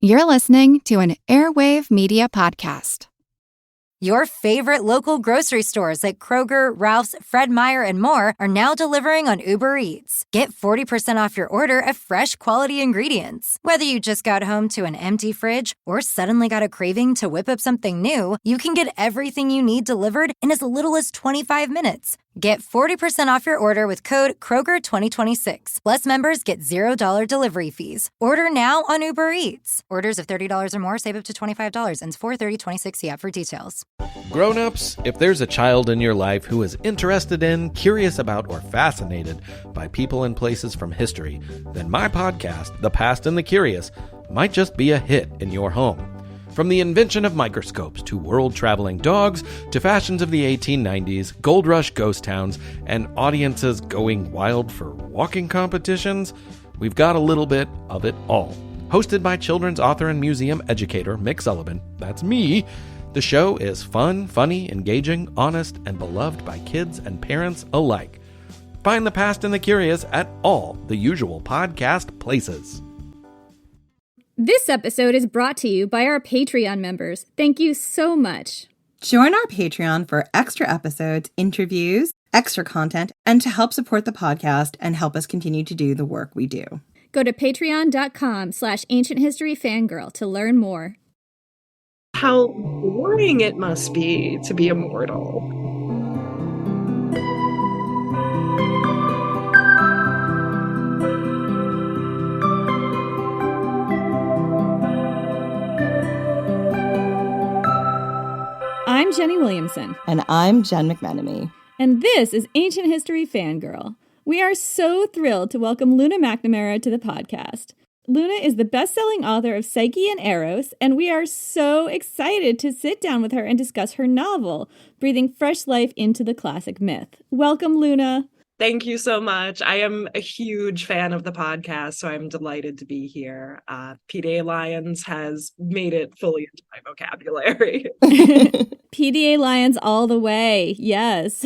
You're listening to an Airwave Media Podcast. Your favorite local grocery stores like Kroger, Ralph's, Fred Meyer, and more are now delivering on Uber Eats. Get 40% off your order of fresh, quality ingredients. Whether you just got home to an empty fridge or suddenly got a craving to whip up something new, you can get everything you need delivered in as little as 25 minutes. Get 40% off your order with code Kroger2026. Plus, members get $0 delivery fees. Order now on Uber Eats. Orders of $30 or more save up to $25. Ends 4/30/26. See app for details. Grown-ups, if there's a child in your life who is interested in, curious about, or fascinated by people and places from history, then my podcast, The Past and the Curious, might just be a hit in your home. From the invention of microscopes to world-traveling dogs to fashions of the 1890s, gold rush ghost towns, and audiences going wild for walking competitions, we've got a little bit of it all. Hosted by children's author and museum educator Mick Sullivan, that's me, the show is fun, funny, engaging, honest, and beloved by kids and parents alike. Find The Past and the Curious at all the usual podcast places. This episode is brought to you by our Patreon members. Thank you so much. Join our Patreon for extra episodes, interviews, extra content, and to help support the podcast and help us continue to do the work we do. Go to patreon.com/ancienthistoryfangirl to learn more. How boring it must be to be immortal. I'm Jenny Williamson. And I'm Jen McManamy. And this is Ancient History Fangirl. We are so thrilled to welcome Luna McNamara to the podcast. Luna is the best-selling author of Psyche and Eros, and we are so excited to sit down with her and discuss her novel, breathing fresh life into the classic myth. Welcome, Luna. Thank you so much. I am a huge fan of the podcast, so I'm delighted to be here. PDA Lions has made it fully into my vocabulary. PDA Lions all the way. Yes.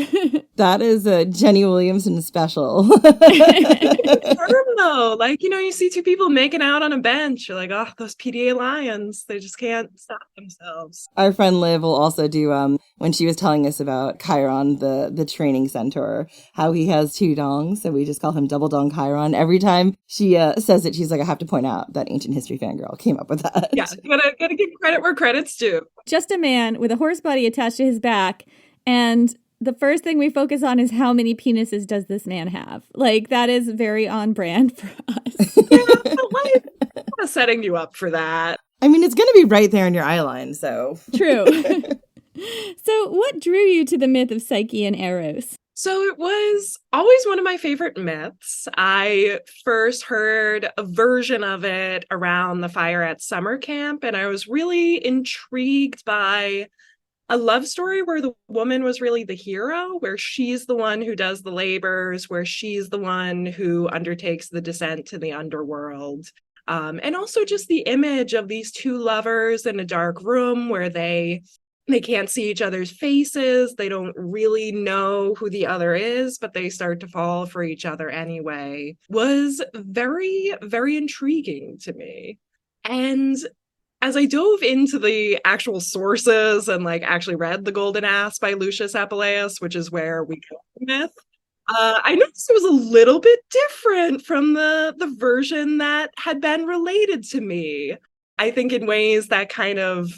That is a Jenny Williamson special. I don't know. Like, you see two people making out on a bench. You're like, oh, those PDA Lions, they just can't stop themselves. Our friend Liv will also do, when she was telling us about Chiron, the training centaur, how he has two dongs, so we just call him Double Dong Chiron. Every time she says it, she's like, I have to point out that Ancient History Fangirl came up with that. Yeah, gotta give credit where credit's due. Just a man with a horse body attached to his back, and the first thing we focus on is how many penises does this man have? Like, that is very on brand for us. Yeah, but like, I'm not setting you up for that. I mean, it's going to be right there in your eye line, so. True. So what drew you to the myth of Psyche and Eros? So it was always one of my favorite myths. I first heard a version of it around the fire at summer camp, and I was really intrigued by a love story where the woman was really the hero, where she's the one who does the labors, where she's the one who undertakes the descent to the underworld. And also just the image of these two lovers in a dark room where they can't see each other's faces. They don't really know who the other is, but they start to fall for each other anyway, was very, very intriguing to me. And as I dove into the actual sources and actually read The Golden Ass by Lucius Apuleius, which is where we go from myth, I noticed it was a little bit different from the version that had been related to me. I think in ways that kind of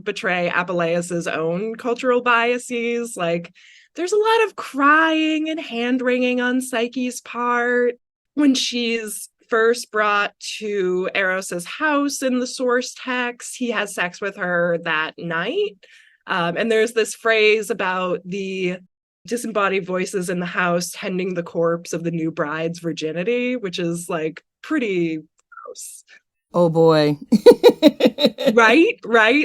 betray Apuleius's own cultural biases. Like, there's a lot of crying and hand-wringing on Psyche's part when she's first brought to Eros's house in the source text. He has sex with her that night. And there's this phrase about the disembodied voices in the house tending the corpse of the new bride's virginity, which is pretty gross. Oh boy. Right?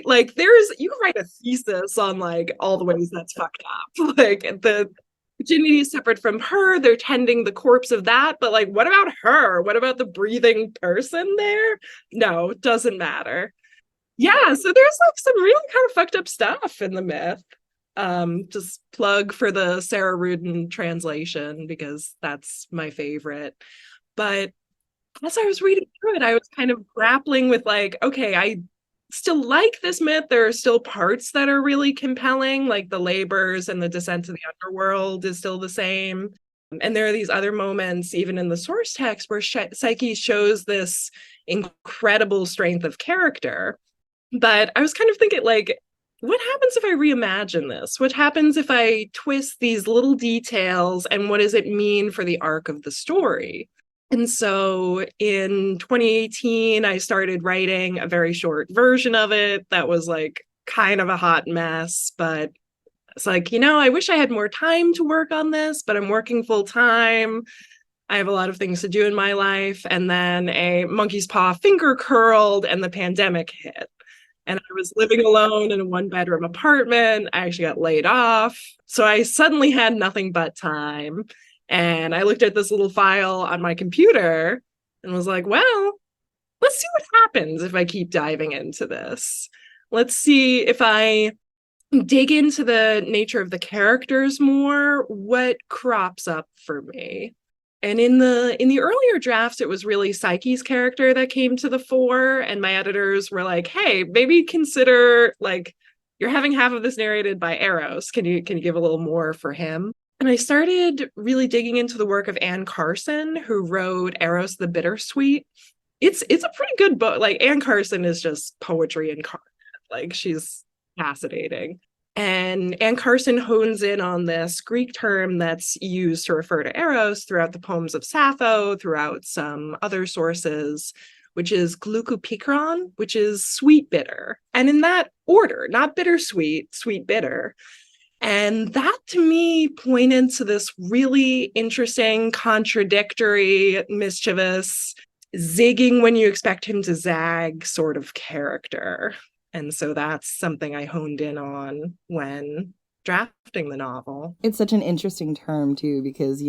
Like, you can write a thesis on all the ways that's fucked up. The virginity is separate from her. They're tending the corpse of that. But what about her? What about the breathing person there? No, doesn't matter. Yeah, so there's some really kind of fucked up stuff in the myth. Just plug for the Sarah Rudin translation because that's my favorite. But as I was reading through it, I was kind of grappling with like, okay, I still like this myth. There are still parts that are really compelling, like the labors and the descent to the underworld is still the same. And there are these other moments, even in the source text, where Psyche shows this incredible strength of character. But I was kind of thinking, like, what happens if I reimagine this? What happens if I twist these little details? And what does it mean for the arc of the story? And so in 2018, I started writing a very short version of it that was like kind of a hot mess, but it's like, I wish I had more time to work on this, but I'm working full time. I have a lot of things to do in my life. And then a monkey's paw finger curled and the pandemic hit. And I was living alone in a 1-bedroom apartment. I actually got laid off. So I suddenly had nothing but time. And I looked at this little file on my computer and was like, well, let's see what happens if I keep diving into this. Let's see if I dig into the nature of the characters more, what crops up for me. And in the earlier drafts, it was really Psyche's character that came to the fore. And my editors were like, hey, maybe consider, like, you're having half of this narrated by Eros. Can you give a little more for him? And I started really digging into the work of Anne Carson, who wrote Eros the Bittersweet. It's a pretty good book. Like, Anne Carson is just poetry incarnate. Like, she's fascinating. And Anne Carson hones in on this Greek term that's used to refer to Eros throughout the poems of Sappho, throughout some other sources, which is glucopikron, which is sweet bitter. And in that order, not bittersweet, sweet bitter. And that to me pointed to this really interesting, contradictory, mischievous, zigging when you expect him to zag sort of character. And so that's something I honed in on when drafting the novel. It's such an interesting term, too, because,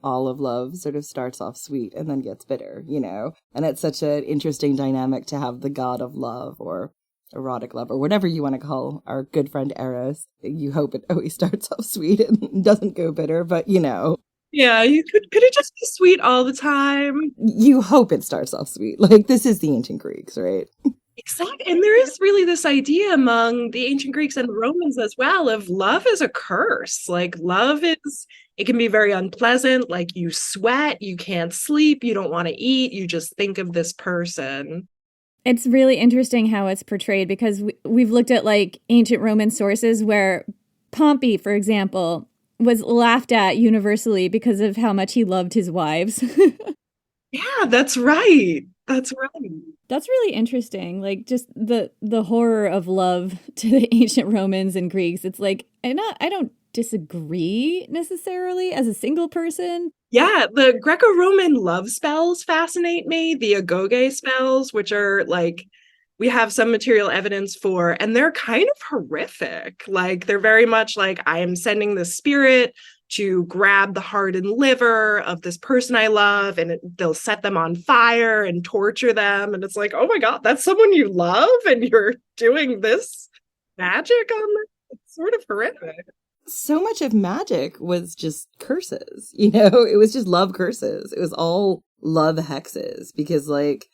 all of love sort of starts off sweet and then gets bitter, And it's such an interesting dynamic to have the god of love or erotic love or whatever you want to call our good friend Eros. You hope it always starts off sweet and doesn't go bitter, but, Yeah, you could it just be sweet all the time? You hope it starts off sweet. Like, this is the ancient Greeks, right? Exactly. And there is really this idea among the ancient Greeks and Romans as well of love as a curse. Like, it can be very unpleasant. Like, you sweat, you can't sleep, you don't want to eat, you just think of this person. It's really interesting how it's portrayed because we've looked at like ancient Roman sources where Pompey, for example, was laughed at universally because of how much he loved his wives. Yeah, that's right. That's right. That's really interesting. Like, just the horror of love to the ancient Romans and Greeks. It's like, I don't disagree necessarily as a single person. Yeah, the Greco-Roman love spells fascinate me. The agoge spells, which are like, we have some material evidence for, and they're kind of horrific. Like, they're very much like, I am sending the spirit to grab the heart and liver of this person I love, and they'll set them on fire and torture them. And it's like, oh my God, that's someone you love, and you're doing this magic on them? It's sort of horrific. So much of magic was just curses, it was just love curses. It was all love hexes because, like,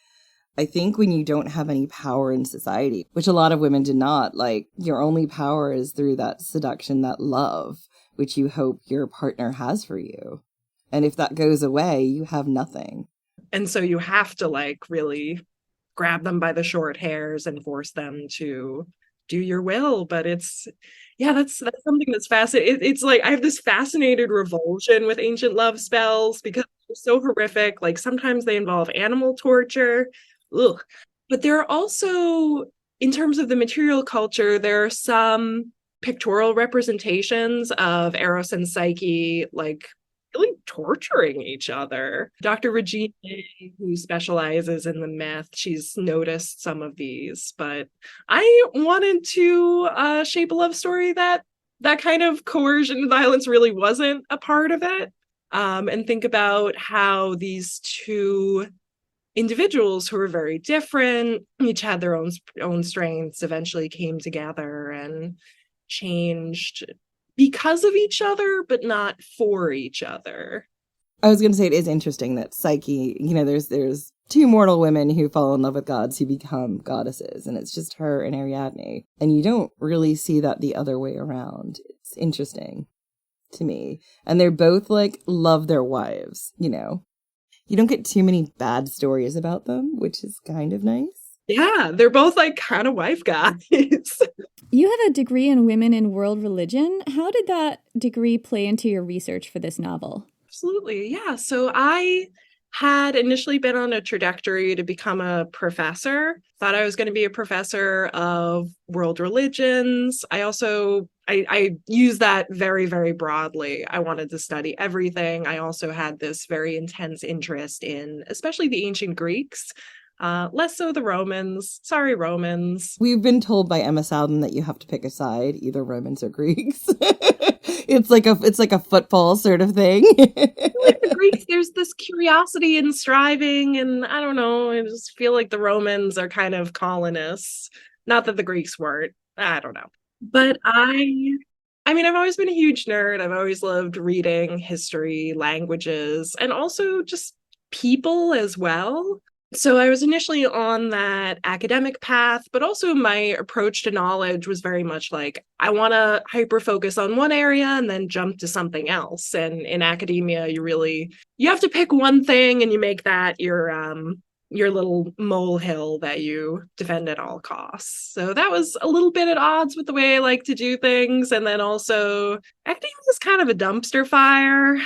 I think when you don't have any power in society, which a lot of women did not, like, your only power is through that seduction, that love, which you hope your partner has for you. And if that goes away, you have nothing. And so you have to, like, really grab them by the short hairs and force them to do your will. But that's something that's fascinating. It's like, I have this fascinated revulsion with ancient love spells because they're so horrific. Like, sometimes they involve animal torture. Ugh. But there are also, in terms of the material culture, there are some pictorial representations of Eros and Psyche, like, really torturing each other. Dr. Regina, who specializes in the myth, she's noticed some of these, but I wanted to shape a love story that kind of coercion and violence really wasn't a part of it, and think about how these two individuals who were very different, each had their own strengths, eventually came together and changed because of each other, but not for each other. I was going to say it is interesting that Psyche, there's two mortal women who fall in love with gods who become goddesses, and it's just her and Ariadne. And you don't really see that the other way around. It's interesting to me. And they're both like love their wives, you know. You don't get too many bad stories about them, which is kind of nice. Yeah, they're both like kind of wife guys. You have a degree in women in world religion. How did that degree play into your research for this novel? Absolutely. Yeah. So I had initially been on a trajectory to become a professor. Thought I was going to be a professor of world religions. I use that very, very broadly. I wanted to study everything. I also had this very intense interest in especially the ancient Greeks. Less so the Romans. Sorry, Romans. We've been told by Emma Southon that you have to pick a side, either Romans or Greeks. It's like a football sort of thing. Like the Greeks, there's this curiosity and striving, and I don't know, I just feel like the Romans are kind of colonists. Not that the Greeks weren't. I don't know. But I mean, I've always been a huge nerd. I've always loved reading history, languages, and also just people as well. So I was initially on that academic path, but also my approach to knowledge was very much like, I want to hyper focus on one area and then jump to something else. And in academia, you have to pick one thing and you make that your little molehill that you defend at all costs. So that was a little bit at odds with the way I like to do things. And then also academia is kind of a dumpster fire.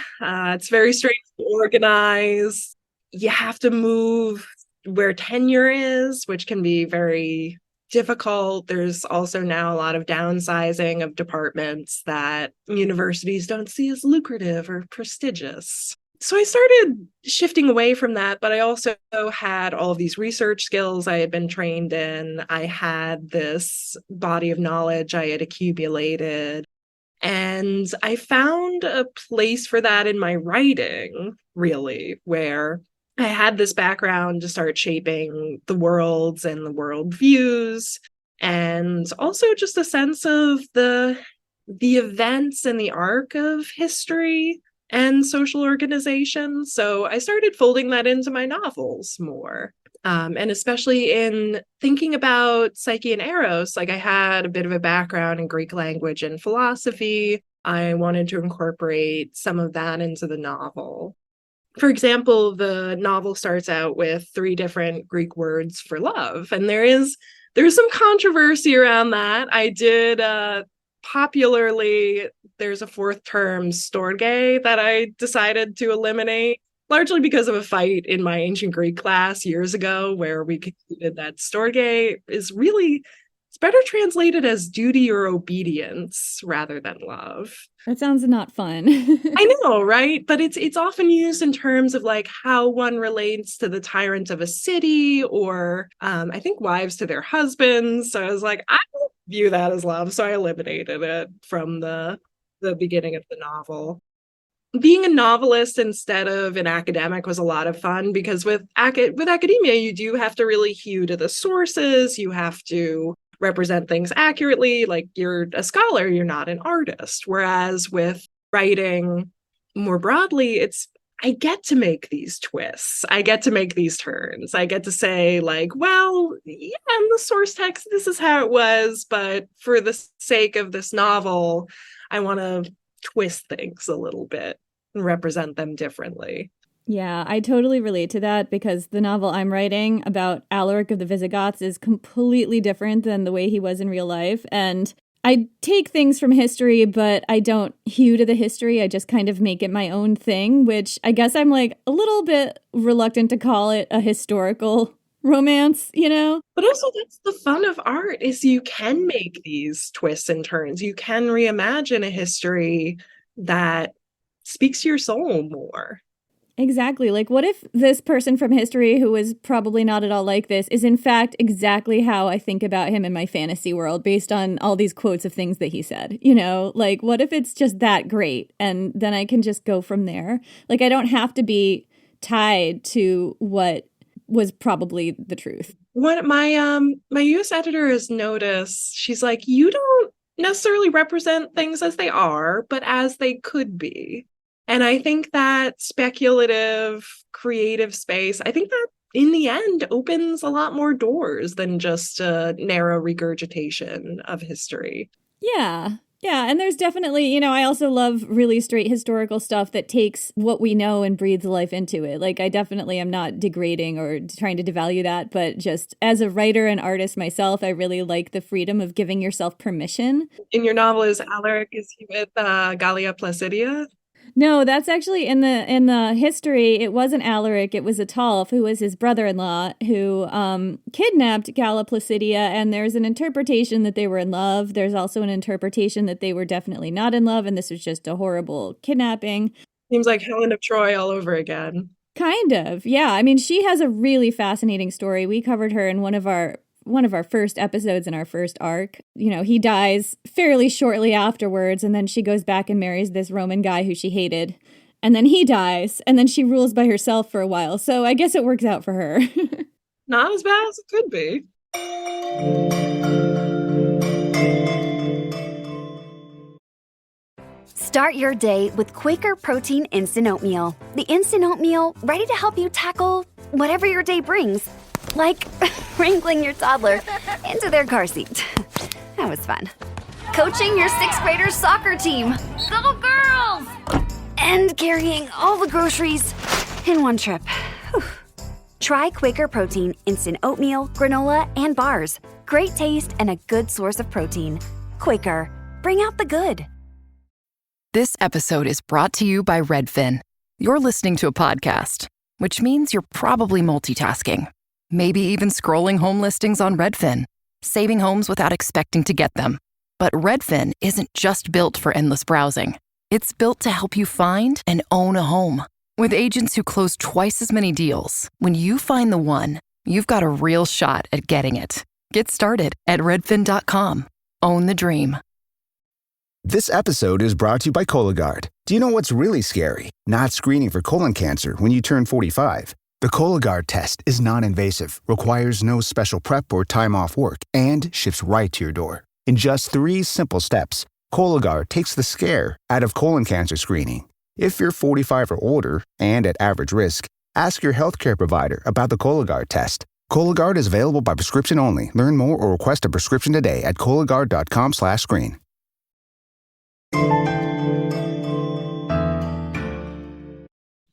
It's very strange to organize. You have to move where tenure is, which can be very difficult. There's also now a lot of downsizing of departments that universities don't see as lucrative or prestigious. So I started shifting away from that, but I also had all of these research skills I had been trained in. I had this body of knowledge I had accumulated. And I found a place for that in my writing, really, where I had this background to start shaping the worlds and the world views, and also just a sense of the events and the arc of history and social organization. So I started folding that into my novels more. And especially in thinking about Psyche and Eros, like I had a bit of a background in Greek language and philosophy. I wanted to incorporate some of that into the novel. For example, the novel starts out with 3 different Greek words for love, and there's some controversy around that. I did popularly, there's a 4th term, storge, that I decided to eliminate, largely because of a fight in my ancient Greek class years ago, where we concluded that storge is really, it's better translated as duty or obedience rather than love. That sounds not fun. I know, right? But it's often used in terms of like how one relates to the tyrant of a city, or I think wives to their husbands. So I was like, I don't view that as love. So I eliminated it from the beginning of the novel. Being a novelist instead of an academic was a lot of fun, because with academia, you do have to really hew to the sources. You have to represent things accurately. Like, you're a scholar, you're not an artist. Whereas with writing more broadly, I get to make these twists. I get to make these turns. I get to say like, well, yeah, in the source text, this is how it was, but for the sake of this novel, I want to twist things a little bit and represent them differently. Yeah, I totally relate to that, because the novel I'm writing about Alaric of the Visigoths is completely different than the way he was in real life. And I take things from history, but I don't hew to the history. I just kind of make it my own thing, which I guess I'm like a little bit reluctant to call it a historical romance, you know? But also, that's the fun of art, is you can make these twists and turns. You can reimagine a history that speaks to your soul more. Exactly. Like, what if this person from history, who was probably not at all like this, is in fact exactly how I think about him in my fantasy world, based on all these quotes of things that he said? You know, like, what if it's just that great? And then I can just go from there. Like, I don't have to be tied to what was probably the truth. What my US editor has noticed, she's like, you don't necessarily represent things as they are, but as they could be. And I think that speculative, creative space, I think that in the end opens a lot more doors than just a narrow regurgitation of history. Yeah. Yeah, and there's definitely, I also love really straight historical stuff that takes what we know and breathes life into it. Like, I definitely am not degrading or trying to devalue that, but just as a writer and artist myself, I really like the freedom of giving yourself permission. In your novel, is Alaric, is he with Gallia Placidia? No, that's actually in the history. It wasn't Alaric. It was Ataulf, who was his brother-in-law, who kidnapped Galla Placidia. And there's an interpretation that they were in love. There's also an interpretation that they were definitely not in love, and this was just a horrible kidnapping. Seems like Helen of Troy all over again. Kind of, yeah. I mean, she has a really fascinating story. We covered her in one of our first episodes in our first arc. He dies fairly shortly afterwards, and then she goes back and marries this Roman guy who she hated. And then he dies, and then she rules by herself for a while. So I guess it works out for her. Not as bad as it could be. Start your day with Quaker Protein Instant Oatmeal. The instant oatmeal ready to help you tackle whatever your day brings. Like wrangling your toddler into their car seat. That was fun. Coaching your 6th graders soccer team. Go girls! And carrying all the groceries in one trip. Whew. Try Quaker Protein Instant Oatmeal, granola, and bars. Great taste and a good source of protein. Quaker, bring out the good. This episode is brought to you by Redfin. You're listening to a podcast, which means you're probably multitasking. Maybe even scrolling home listings on Redfin, saving homes without expecting to get them. But Redfin isn't just built for endless browsing. It's built to help you find and own a home. With agents who close twice as many deals, when you find the one, you've got a real shot at getting it. Get started at redfin.com. Own the dream. This episode is brought to you by Cologuard. Do you know what's really scary? Not screening for colon cancer when you turn 45. The Cologuard test is non-invasive, requires no special prep or time off work, and ships right to your door. In just 3 simple steps, Cologuard takes the scare out of colon cancer screening. If you're 45 or older and at average risk, ask your healthcare provider about the Cologuard test. Cologuard is available by prescription only. Learn more or request a prescription today at Cologuard.com/screen.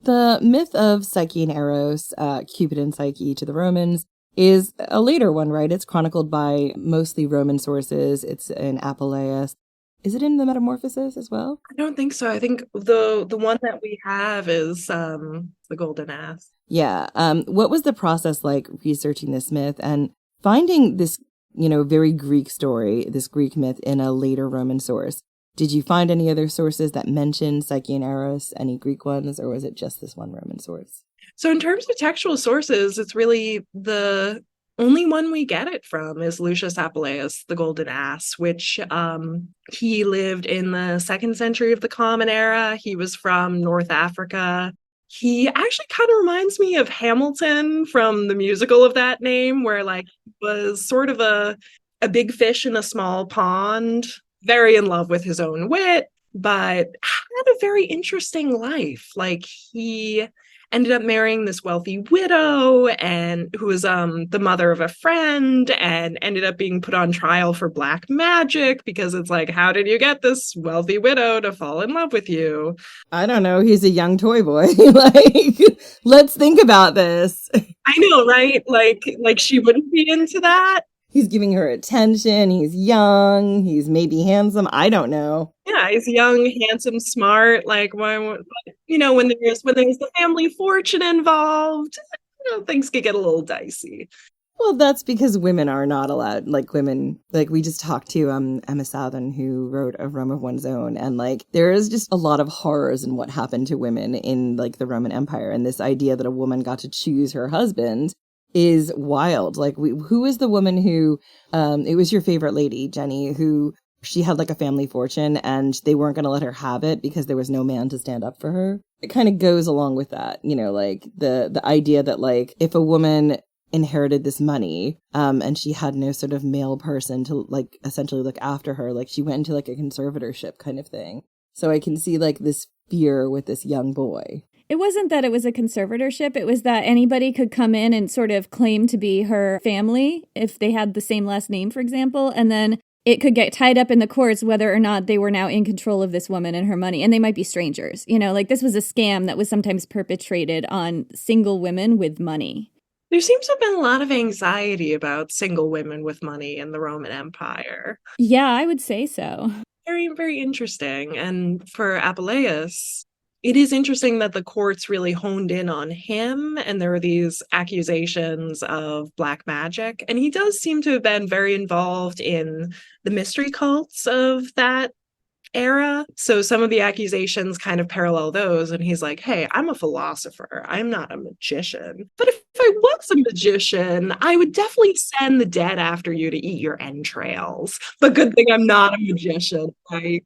The myth of Psyche and Eros, Cupid and Psyche to the Romans, is a later one, right? It's chronicled by mostly Roman sources. It's in Apuleius. Is it in the Metamorphoses as well? I don't think so. I think the one that we have is the Golden Ass. Yeah. What was the process like researching this myth and finding this, very Greek story, this Greek myth in a later Roman source? Did you find any other sources that mentioned Psyche and Eros, any Greek ones, or was it just this one Roman source? So in terms of textual sources, it's really the only one we get it from is Lucius Apuleius, the Golden Ass, which he lived in the 2nd century of the Common Era. He was from North Africa. He actually kind of reminds me of Hamilton from the musical of that name, where was sort of a big fish in a small pond. Very in love with his own wit, but had a very interesting life. He ended up marrying this wealthy widow and who was the mother of a friend, and ended up being put on trial for black magic because it's how did you get this wealthy widow to fall in love with you? I don't know. He's a young toy boy. Let's think about this. I know, right? She wouldn't be into that. He's giving her attention. He's young. He's maybe handsome. I don't know. Yeah, he's young, handsome, smart. When there's the family fortune involved, things could get a little dicey. Well, that's because women are not allowed. We just talked to Emma Southern, who wrote A Rome of One's Own, and there is just a lot of horrors in what happened to women in the Roman Empire, and this idea that a woman got to choose her husband is wild. Who is the woman who, it was your favorite lady, Jenny, who she had a family fortune and they weren't going to let her have it because there was no man to stand up for her. It kind of goes along with that, the idea that if a woman inherited this money, and she had no sort of male person to essentially look after her, she went into a conservatorship kind of thing. So I can see this fear with this young boy. It wasn't that it was a conservatorship. It was that anybody could come in and sort of claim to be her family if they had the same last name, for example. And then it could get tied up in the courts whether or not they were now in control of this woman and her money. And they might be strangers. Like this was a scam that was sometimes perpetrated on single women with money. There seems to have been a lot of anxiety about single women with money in the Roman Empire. Yeah, I would say so. Very, very interesting. And for Apuleius, it is interesting that the courts really honed in on him, and there were these accusations of black magic. And he does seem to have been very involved in the mystery cults of that era. So some of the accusations kind of parallel those. And he's like, hey, I'm a philosopher. I'm not a magician. But if I was a magician, I would definitely send the dead after you to eat your entrails. But good thing I'm not a magician, right?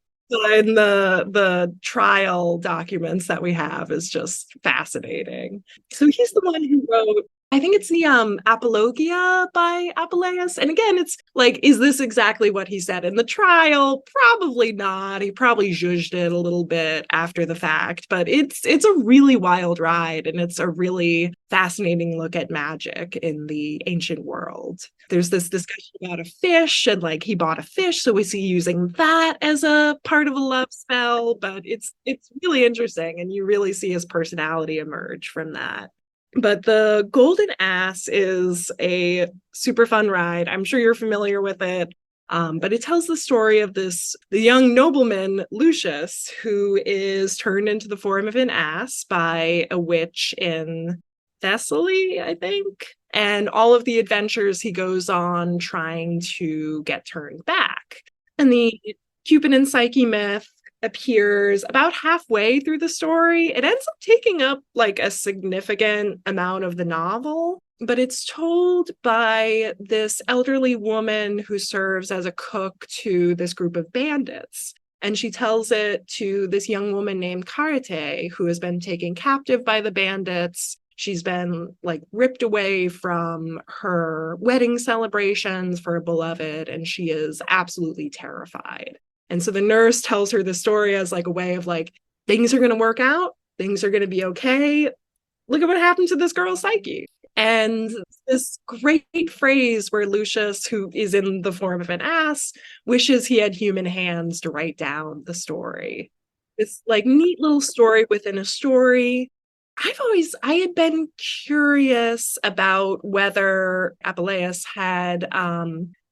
In the trial documents that we have is just fascinating. So he's the one who wrote, I think it's the Apologia by Apuleius. And again, it's like, is this exactly what he said in the trial? Probably not. He probably zhuzhed it a little bit after the fact, but it's a really wild ride, and it's a really fascinating look at magic in the ancient world. There's this discussion about a fish, and like he bought a fish, so is he using that as a part of a love spell? But it's really interesting, and you really see his personality emerge from that. But the Golden Ass is a super fun ride. I'm sure you're familiar with it. But it tells the story of the young nobleman, Lucius, who is turned into the form of an ass by a witch in Thessaly, I think. And all of the adventures he goes on trying to get turned back. And the Cupid and Psyche myth appears about halfway through the story. It ends up taking up like a significant amount of the novel, but it's told by this elderly woman who serves as a cook to this group of bandits. And she tells it to this young woman named Karate, who has been taken captive by the bandits. She's been like ripped away from her wedding celebrations for a beloved, and she is absolutely terrified. And so the nurse tells her the story as like a way of like, things are going to work out. Things are going to be okay. Look at what happened to this girl's psyche. And this great phrase where Lucius, who is in the form of an ass, wishes he had human hands to write down the story. This like neat little story within a story. I had been curious about whether Apuleius had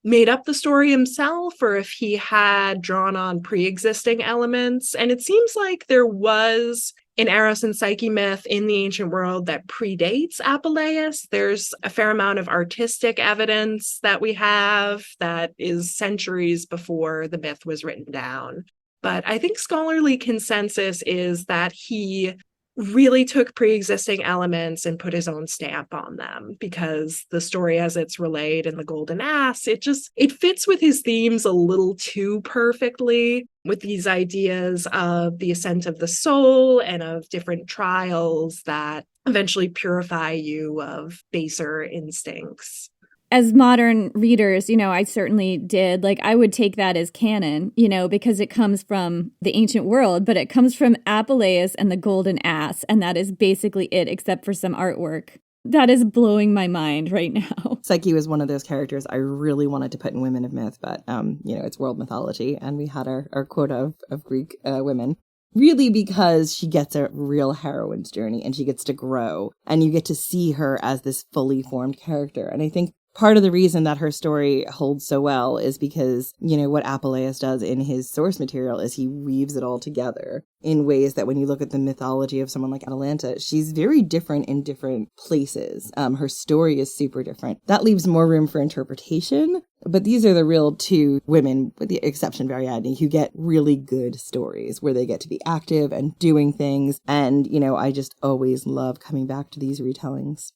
made up the story himself or if he had drawn on pre-existing elements. And it seems like there was an Eros and Psyche myth in the ancient world that predates Apuleius. There's a fair amount of artistic evidence that we have that is centuries before the myth was written down. But I think scholarly consensus is that he really took pre-existing elements and put his own stamp on them, because the story as it's relayed in the Golden Ass, it fits with his themes a little too perfectly, with these ideas of the ascent of the soul and of different trials that eventually purify you of baser instincts. As modern readers, I certainly did. Like, I would take that as canon, because it comes from the ancient world, but it comes from Apuleius and the Golden Ass, and that is basically it, except for some artwork. That is blowing my mind right now. Psyche was one of those characters I really wanted to put in Women of Myth, but, it's world mythology, and we had our quota of Greek women. Really, because she gets a real heroine's journey, and she gets to grow, and you get to see her as this fully formed character. And I think part of the reason that her story holds so well is because, what Apuleius does in his source material is he weaves it all together in ways that when you look at the mythology of someone like Atalanta, she's very different in different places. Her story is super different. That leaves more room for interpretation. But these are the real two women, with the exception of Ariadne, who get really good stories where they get to be active and doing things. And, I just always love coming back to these retellings.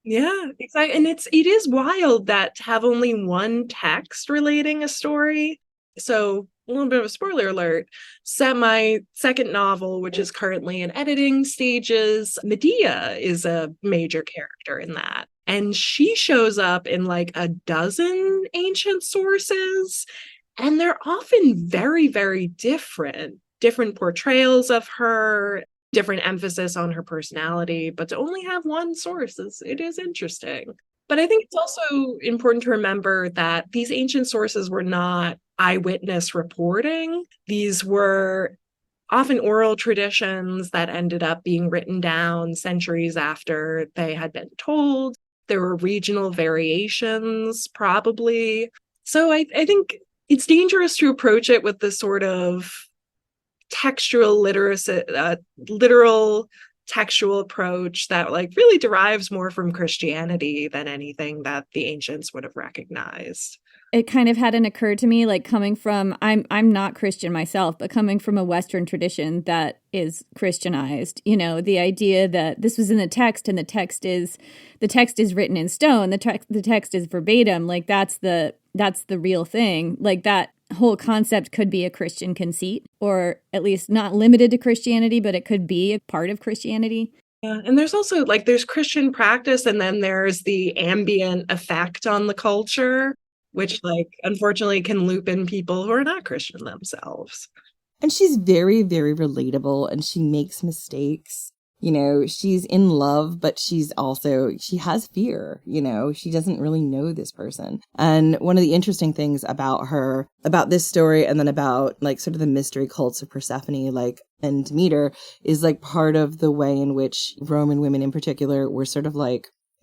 Yeah, exactly. And it is wild that to have only one text relating a story. So a little bit of a spoiler alert, set my second novel, which is currently in editing stages, Medea is a major character in that. And she shows up in like a dozen ancient sources, and they're often very, very different portrayals of her. different emphasis on her personality, but to only have one source it is interesting. But I think it's also important to remember that these ancient sources were not eyewitness reporting. These were often oral traditions that ended up being written down centuries after they had been told. There were regional variations, probably. So I think it's dangerous to approach it with this sort of textual literacy, literal textual approach that really derives more from Christianity than anything that the ancients would have recognized. It kind of hadn't occurred to me, coming from, I'm not Christian myself, but coming from a Western tradition that is Christianized, the idea that this was in the text and the text is written in stone, the text is verbatim, that's the real thing. That whole concept could be a Christian conceit, or at least not limited to Christianity, but it could be a part of Christianity. Yeah, and there's also there's Christian practice, and then there's the ambient effect on the culture, which unfortunately can loop in people who are not Christian themselves. And she's very, very relatable, and she makes mistakes. She's in love, but she has fear. She doesn't really know this person. And one of the interesting things about her, about this story, and then about sort of the mystery cults of Persephone, and Demeter, is part of the way in which Roman women in particular were sort of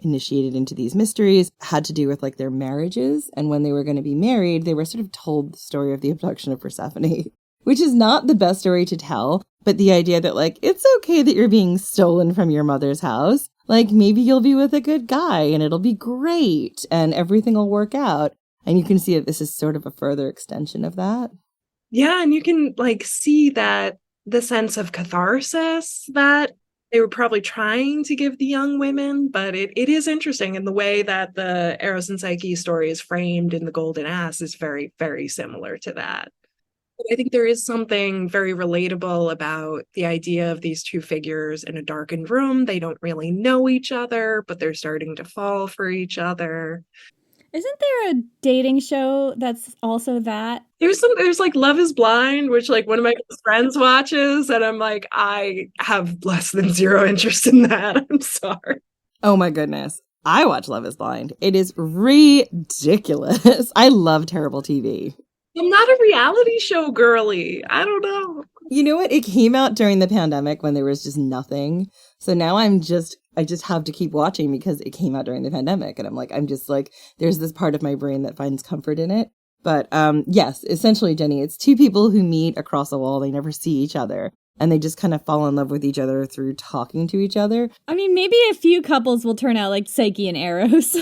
initiated into these mysteries, had to do with their marriages. And when they were going to be married, they were sort of told the story of the abduction of Persephone, which is not the best story to tell. But the idea that it's okay that you're being stolen from your mother's house. Maybe you'll be with a good guy and it'll be great and everything will work out. And you can see that this is sort of a further extension of that. Yeah, and you can see that the sense of catharsis that they were probably trying to give the young women, but it is interesting in the way that the Eros and Psyche story is framed in The Golden Ass is very, very similar to that. I think there is something very relatable about the idea of these two figures in a darkened room. They don't really know each other, but they're starting to fall for each other. Isn't there a dating show that's also that? There's Love is Blind, which one of my best friends watches, and I'm I have less than zero interest in that. I'm sorry. Oh my goodness. I watch Love is Blind. It is ridiculous. I love terrible TV. I'm not a reality show girly. I don't know. You know what? It came out during the pandemic when there was just nothing. So now I just have to keep watching because it came out during the pandemic. And there's this part of my brain that finds comfort in it. But yes, essentially, Jenny, it's two people who meet across a wall. They never see each other. And they just kind of fall in love with each other through talking to each other. I mean, maybe a few couples will turn out like Psyche and Eros.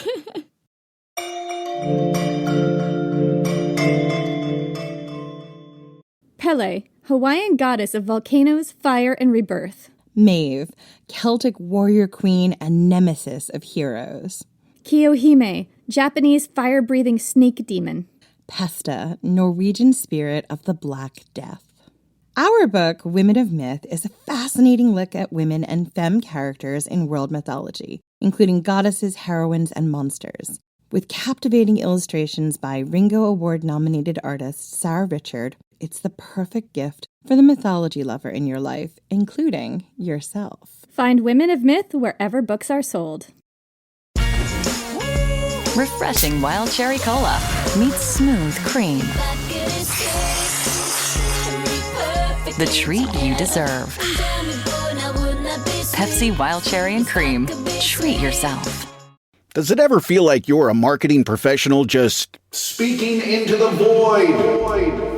Pele, Hawaiian goddess of volcanoes, fire, and rebirth. Maeve, Celtic warrior queen and nemesis of heroes. Kiyohime, Japanese fire-breathing snake demon. Pesta, Norwegian spirit of the Black Death. Our book, Women of Myth, is a fascinating look at women and femme characters in world mythology, including goddesses, heroines, and monsters. With captivating illustrations by Ringo Award-nominated artist Sarah Richard, it's the perfect gift for the mythology lover in your life, including yourself. Find Women of Myth wherever books are sold. Refreshing wild cherry cola meets smooth cream. The treat you deserve. Pepsi Wild Cherry and Cream. Treat yourself. Does it ever feel like you're a marketing professional just speaking into the void?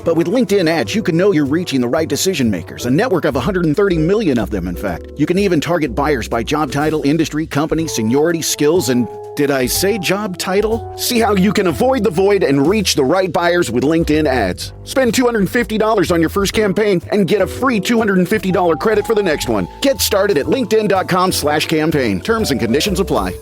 But with LinkedIn ads, you can know you're reaching the right decision makers, a network of 130 million of them, in fact. You can even target buyers by job title, industry, company, seniority, skills, and did I say job title? See how you can avoid the void and reach the right buyers with LinkedIn ads. Spend $250 on your first campaign and get a free $250 credit for the next one. Get started at linkedin.com/campaign. Terms and conditions apply.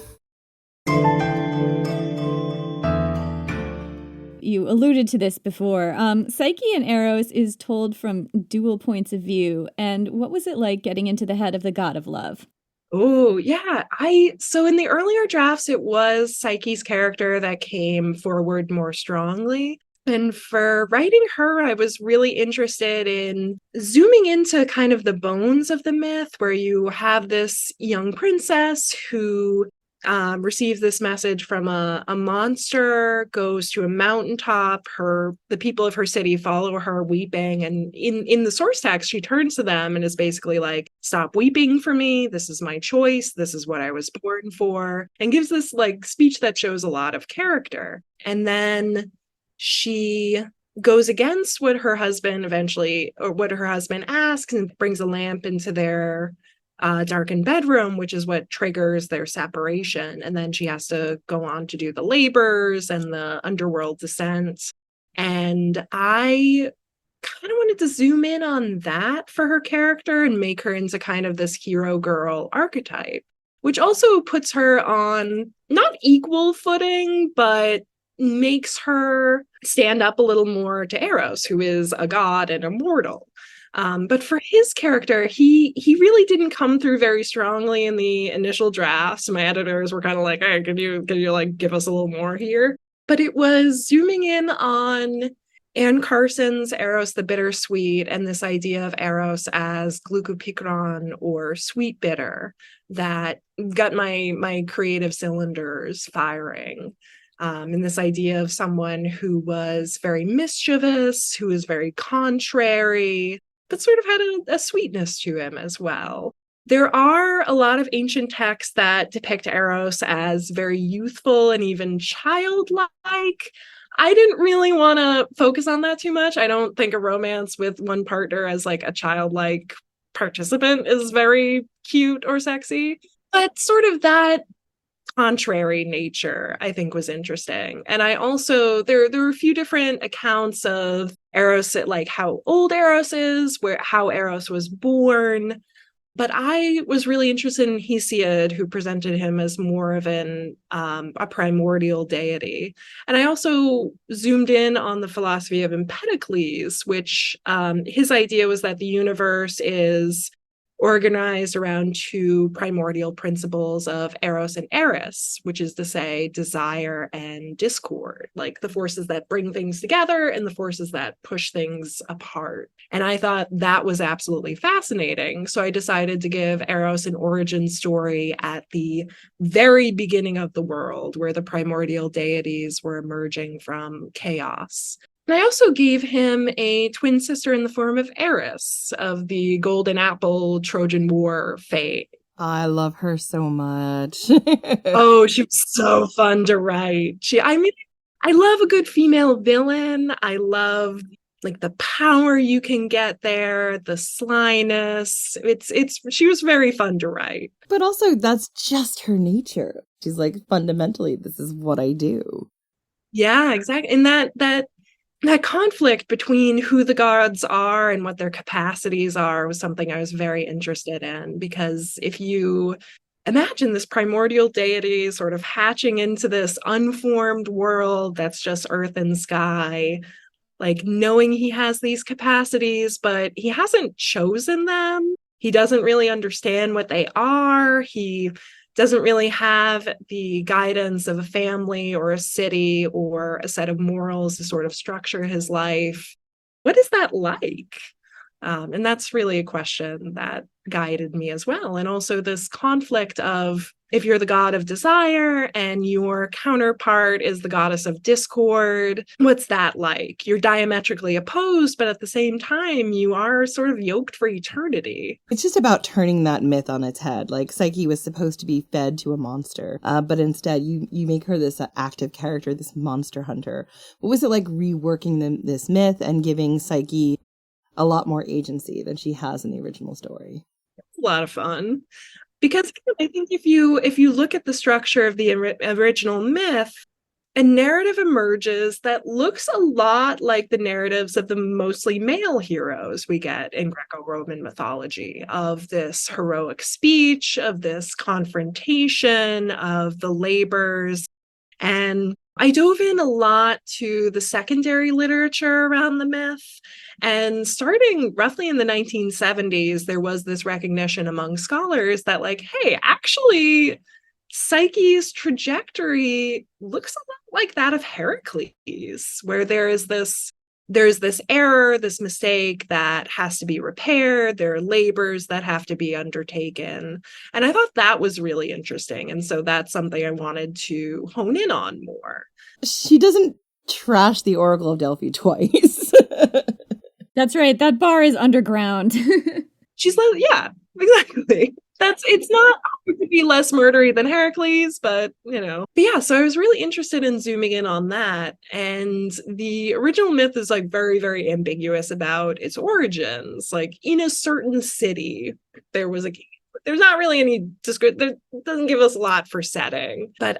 You alluded to this before. Psyche and Eros is told from dual points of view. And what was it like getting into the head of the god of love? Oh, yeah. So in the earlier drafts, it was Psyche's character that came forward more strongly. And for writing her, I was really interested in zooming into kind of the bones of the myth, where you have this young princess who receives this message from a monster, goes to a mountaintop. The people of her city follow her weeping. And in the source text, she turns to them and is basically like, stop weeping for me. This is my choice. This is what I was born for. And gives this like speech that shows a lot of character. And then she goes against what her husband asks, and brings a lamp into their darkened bedroom, which is what triggers their separation. And then she has to go on to do the labors and the underworld descent. And I kind of wanted to zoom in on that for her character and make her into kind of this hero girl archetype, which also puts her on not equal footing, but makes her stand up a little more to Eros, who is a god and immortal. But for his character, he really didn't come through very strongly in the initial drafts. My editors were kind of like, hey, can you like give us a little more here? But it was zooming in on Anne Carson's Eros the Bittersweet, and this idea of Eros as glucopikron or sweet bitter that got my creative cylinders firing. And this idea of someone who was very mischievous, who was very contrary, but sort of had a sweetness to him as well. There are a lot of ancient texts that depict Eros as very youthful and even childlike. I didn't really want to focus on that too much. I don't think a romance with one partner as like a childlike participant is very cute or sexy. But sort of that contrary nature, I think, was interesting. And I also, there were a few different accounts of Eros, like how old Eros is, how Eros was born. But I was really interested in Hesiod, who presented him as more of a primordial deity. And I also zoomed in on the philosophy of Empedocles, which his idea was that the universe is organized around two primordial principles of Eros and Eris, which is to say desire and discord, like the forces that bring things together and the forces that push things apart. And I thought that was absolutely fascinating. So I decided to give Eros an origin story at the very beginning of the world, where the primordial deities were emerging from chaos. And I also gave him a twin sister in the form of Eris of the Golden Apple Trojan War fame. I love her so much. Oh, she was so fun to write. I love a good female villain. I love like the power you can get there, the slyness. She was very fun to write. But also that's just her nature. She's like, fundamentally, this is what I do. Yeah, exactly. And that conflict between who the gods are and what their capacities are was something I was very interested in, because if you imagine this primordial deity sort of hatching into this unformed world that's just earth and sky, like knowing he has these capacities, but he hasn't chosen them. He doesn't really understand what they are. He doesn't really have the guidance of a family or a city or a set of morals to sort of structure his life. What is that like? And that's really a question that guided me as well. And also this conflict of, if you're the god of desire and your counterpart is the goddess of discord, what's that like? You're diametrically opposed, but at the same time, you are sort of yoked for eternity. It's just about turning that myth on its head. Like Psyche was supposed to be fed to a monster, but instead you make her this active character, this monster hunter. What was it like reworking this myth and giving Psyche a lot more agency than she has in the original story? A lot of fun. Because I think if you look at the structure of the original myth, a narrative emerges that looks a lot like the narratives of the mostly male heroes we get in Greco-Roman mythology, of this heroic speech, of this confrontation, of the labors. And I dove in a lot to the secondary literature around the myth. And starting roughly in the 1970s, there was this recognition among scholars that, like, hey, actually, Psyche's trajectory looks a lot like that of Heracles, where there's this error, this mistake that has to be repaired. There are labors that have to be undertaken. And I thought that was really interesting. And so that's something I wanted to hone in on more. She doesn't trash the Oracle of Delphi twice. That's right. That bar is underground. She's like, yeah, exactly. It's not to be less murdery than Heracles, but But yeah, so I was really interested in zooming in on that. And the original myth is like very, very ambiguous about its origins. Like in a certain city, there was a king. There's not really any description. It doesn't give us a lot for setting. But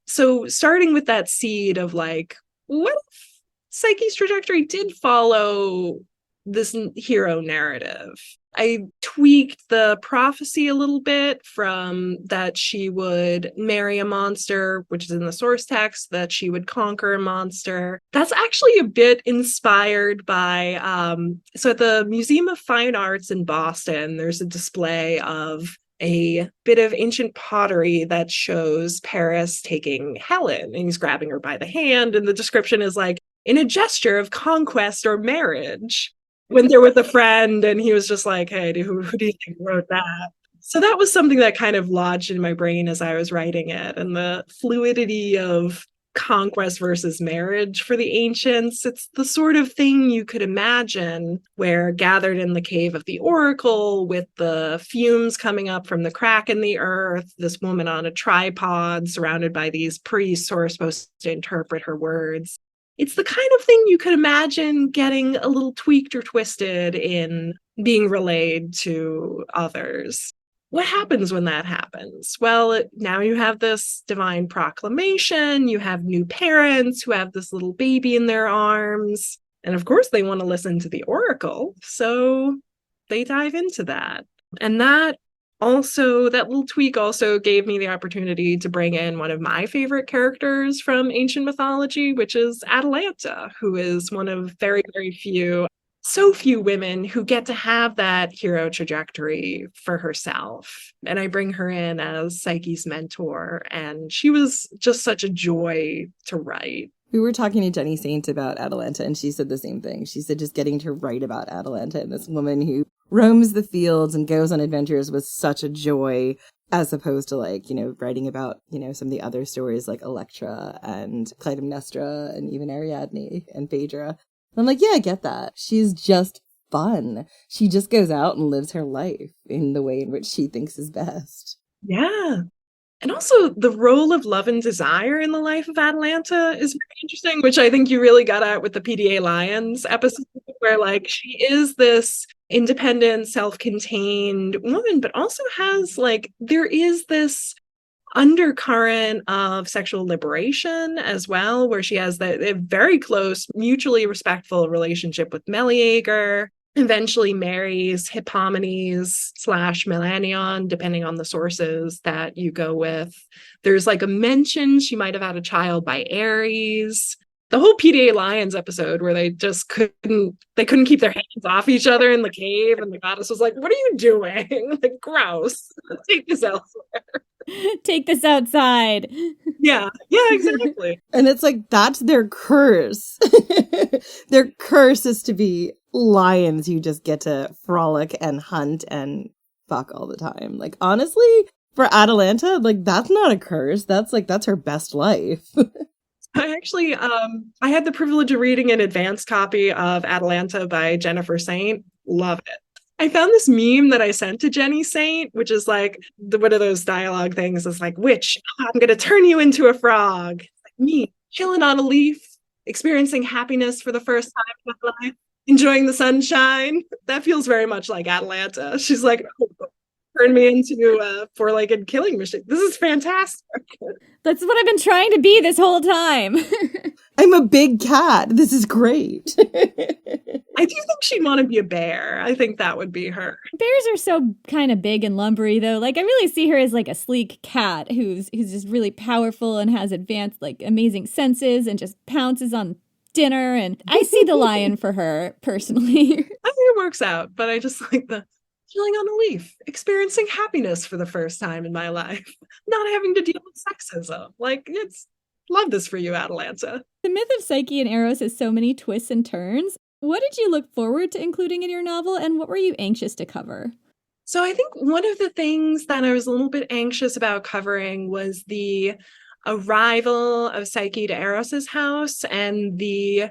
so starting with that seed of like, what if Psyche's trajectory did follow this hero narrative? I tweaked the prophecy a little bit from that she would marry a monster, which is in the source text, that she would conquer a monster. That's actually a bit inspired by, so at the Museum of Fine Arts in Boston, there's a display of a bit of ancient pottery that shows Paris taking Helen, and he's grabbing her by the hand, and the description is like, in a gesture of conquest or marriage. When they're with a friend, and he was just like, hey, who do you think wrote that? So that was something that kind of lodged in my brain as I was writing it. And the fluidity of conquest versus marriage for the ancients, it's the sort of thing you could imagine where gathered in the cave of the oracle with the fumes coming up from the crack in the earth, this woman on a tripod surrounded by these priests who are supposed to interpret her words. It's the kind of thing you could imagine getting a little tweaked or twisted in being relayed to others. What happens when that happens? Well, now you have this divine proclamation, you have new parents who have this little baby in their arms, and of course they want to listen to the oracle, so they dive into that. And that little tweak also gave me the opportunity to bring in one of my favorite characters from ancient mythology, which is Atalanta, who is one of very, very few women who get to have that hero trajectory for herself. And I bring her in as Psyche's mentor, and she was just such a joy to write. We were talking to Jenny Saint about Atalanta, and she said the same thing. She said just getting to write about Atalanta and this woman who roams the fields and goes on adventures was such a joy, as opposed to writing about, some of the other stories like Electra and Clytemnestra and even Ariadne and Phaedra. I'm like, yeah, I get that. She's just fun. She just goes out and lives her life in the way in which she thinks is best. Yeah. And also the role of love and desire in the life of Atalanta is very interesting, which I think you really got at with the PDA Lions episode, where she is this independent, self-contained woman, but also has there is this undercurrent of sexual liberation as well, where she has a very close, mutually respectful relationship with Meleager, eventually marries Hippomenes / Melanion, depending on the sources that you go with. There's a mention she might have had a child by Ares. The whole PDA Lions episode where they just couldn't keep their hands off each other in the cave, and the goddess was like, what are you doing? Gross. Take this elsewhere. Take this outside. Yeah, exactly. And it's that's their curse. Their curse is to be lions who just get to frolic and hunt and fuck all the time. Honestly, for Atalanta, that's not a curse. That's her best life. I actually, I had the privilege of reading an advanced copy of Atalanta by Jennifer Saint. Love it. I found this meme that I sent to Jenny Saint, which is one of those dialogue things. It's witch, I'm going to turn you into a frog. Me, chilling on a leaf, experiencing happiness for the first time in my life, enjoying the sunshine. That feels very much like Atalanta. She's turn me into a four-legged killing machine. This is fantastic. That's what I've been trying to be this whole time. I'm a big cat. This is great. I do think she'd want to be a bear. I think that would be her. Bears are so kind of big and lumbery, though. I really see her as a sleek cat who's just really powerful and has advanced, amazing senses and just pounces on dinner. And I see the lion for her, personally. I think it works out, but I just like the chilling on a leaf, experiencing happiness for the first time in my life, not having to deal with sexism. Like, it's love this for you, Atalanta. The myth of Psyche and Eros has so many twists and turns. What did you look forward to including in your novel, and what were you anxious to cover? So I think one of the things that I was a little bit anxious about covering was the arrival of Psyche to Eros's house and the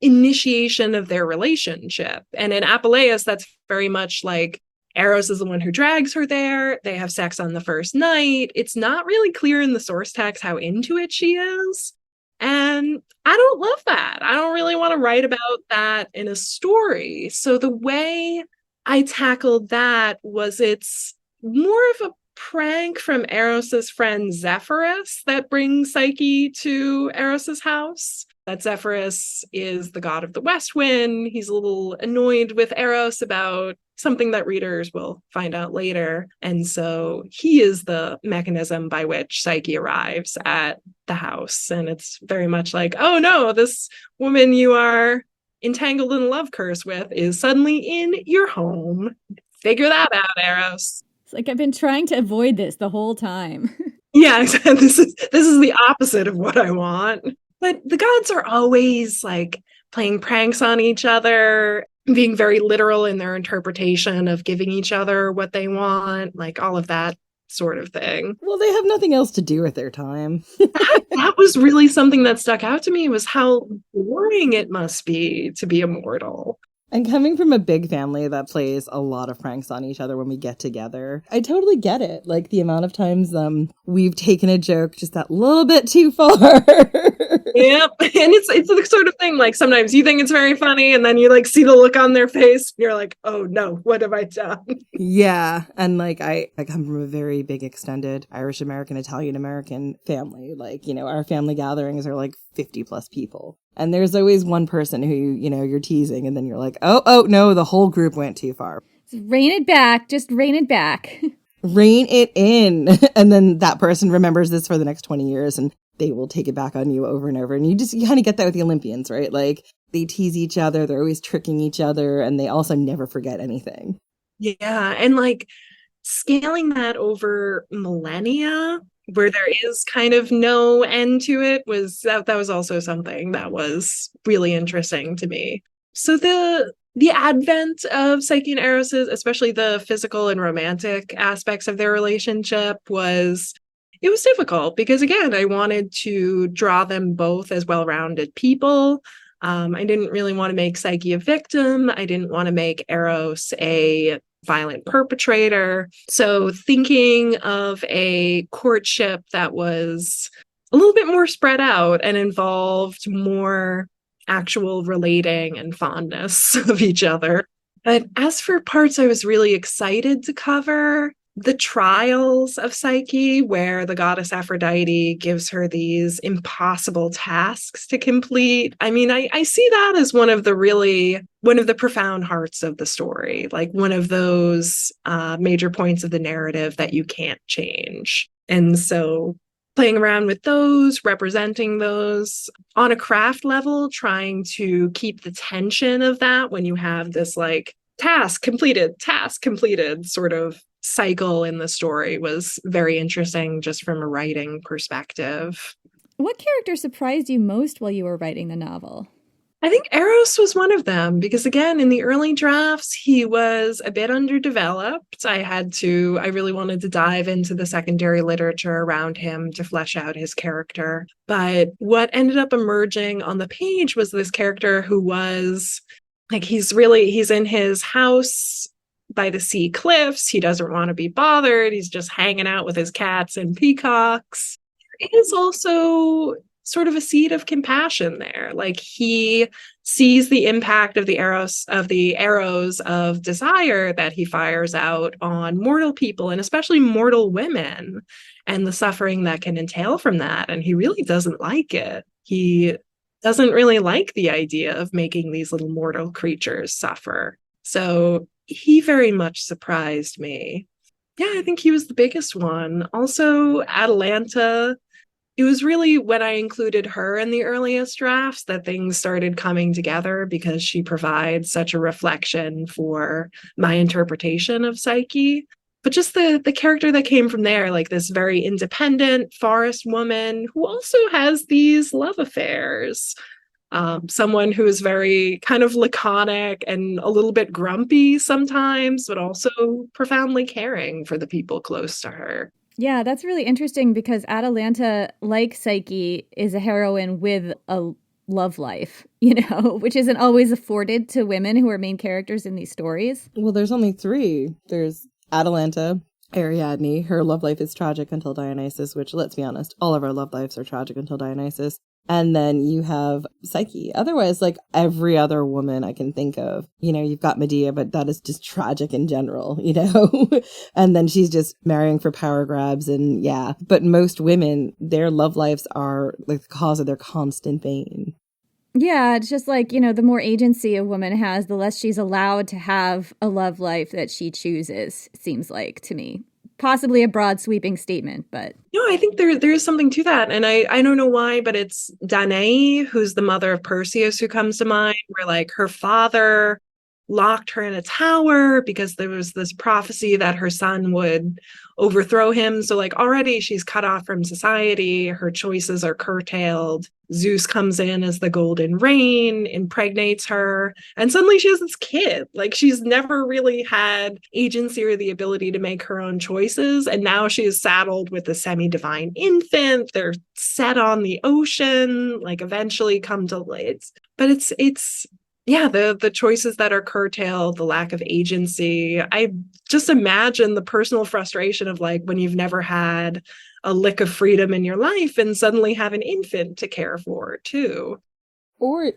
initiation of their relationship. And in Apuleius, that's very much like Eros is the one who drags her there. They have sex on the first night. It's not really clear in the source text how into it she is. And I don't love that. I don't really want to write about that in a story. So the way I tackled that was it's more of a prank from Eros's friend Zephyrus that brings Psyche to Eros's house. That Zephyrus is the god of the west wind. He's a little annoyed with Eros about something that readers will find out later. And so he is the mechanism by which Psyche arrives at the house. And it's very much like, oh no, this woman you are entangled in a love curse with is suddenly in your home. Figure that out, Eros. It's like I've been trying to avoid this the whole time. Yeah, exactly. This is the opposite of what I want. But the gods are always like playing pranks on each other, being very literal in their interpretation of giving each other what they want, like all of that sort of thing. Well, they have nothing else to do with their time. That was really something that stuck out to me, was how boring it must be to be immortal. And coming from a big family that plays a lot of pranks on each other when we get together, I totally get it. Like the amount of times we've taken a joke just that little bit too far. Yep. And it's the sort of thing, like sometimes you think it's very funny and then you like see the look on their face. And you're like, oh no, what have I done? Yeah. And like I come from a very big extended Irish American, Italian American family. Like, you know, our family gatherings are like 50 plus people. And there's always one person who, you know, you're teasing and then you're like, oh no, the whole group went too far. Rein it back. Just rein it back. Rein it in. And then that person remembers this for the next 20 years and they will take it back on you over and over. And you kind of get that with the Olympians, right? Like they tease each other. They're always tricking each other. And they also never forget anything. Yeah. And like scaling that over millennia, where there is kind of no end to it, that was also something that was really interesting to me. So the advent of Psyche and Eros, especially the physical and romantic aspects of their relationship, was difficult because, again, I wanted to draw them both as well-rounded people. I didn't really want to make Psyche a victim. I didn't want to make Eros a violent perpetrator. So thinking of a courtship that was a little bit more spread out and involved more actual relating and fondness of each other. But as for parts I was really excited to cover, the trials of Psyche, where the goddess Aphrodite gives her these impossible tasks to complete. I mean, I see that as one of the profound hearts of the story, like one of those major points of the narrative that you can't change. And so playing around with those, representing those on a craft level, trying to keep the tension of that when you have this like task completed sort of cycle in the story was very interesting just from a writing perspective. What character surprised you most while you were writing the novel? I think Eros was one of them because, again, in the early drafts, he was a bit underdeveloped. I really wanted to dive into the secondary literature around him to flesh out his character. But what ended up emerging on the page was this character who was like, he's in his house by the sea cliffs. He doesn't want to be bothered. He's just hanging out with his cats and peacocks. It is also sort of a seed of compassion there. Like he sees the impact of the arrows of desire that he fires out on mortal people and especially mortal women and the suffering that can entail from that. And he really doesn't like it. He doesn't really like the idea of making these little mortal creatures suffer. So he very much surprised me. Yeah, I think he was the biggest one. Also, Atalanta, it was really when I included her in the earliest drafts that things started coming together, because she provides such a reflection for my interpretation of Psyche. But just the character that came from there, like this very independent forest woman who also has these love affairs. Someone who is very kind of laconic and a little bit grumpy sometimes, but also profoundly caring for the people close to her. Yeah, that's really interesting because Atalanta, like Psyche, is a heroine with a love life, which isn't always afforded to women who are main characters in these stories. Well, there's only three. There's Atalanta, Ariadne. Her love life is tragic until Dionysus, which, let's be honest, all of our love lives are tragic until Dionysus. And then you have Psyche. Otherwise, like every other woman I can think of, you've got Medea, but that is just tragic in general, and then she's just marrying for power grabs. And yeah, but most women, their love lives are like the cause of their constant pain. Yeah, it's just like, the more agency a woman has, the less she's allowed to have a love life that she chooses, it seems like to me. Possibly a broad sweeping statement, but no, I think there is something to that. And I don't know why, but it's Danae, who's the mother of Perseus, who comes to mind, where like her father locked her in a tower because there was this prophecy that her son would overthrow him. So like already she's cut off from society. Her choices are curtailed. Zeus comes in as the golden rain, impregnates her, and suddenly she has this kid. Like she's never really had agency or the ability to make her own choices. And now she is saddled with a semi-divine infant. They're set on the ocean, like eventually come to light. But it's yeah, the choices that are curtailed, the lack of agency. I just imagine the personal frustration of like when you've never had a lick of freedom in your life and suddenly have an infant to care for too. Or,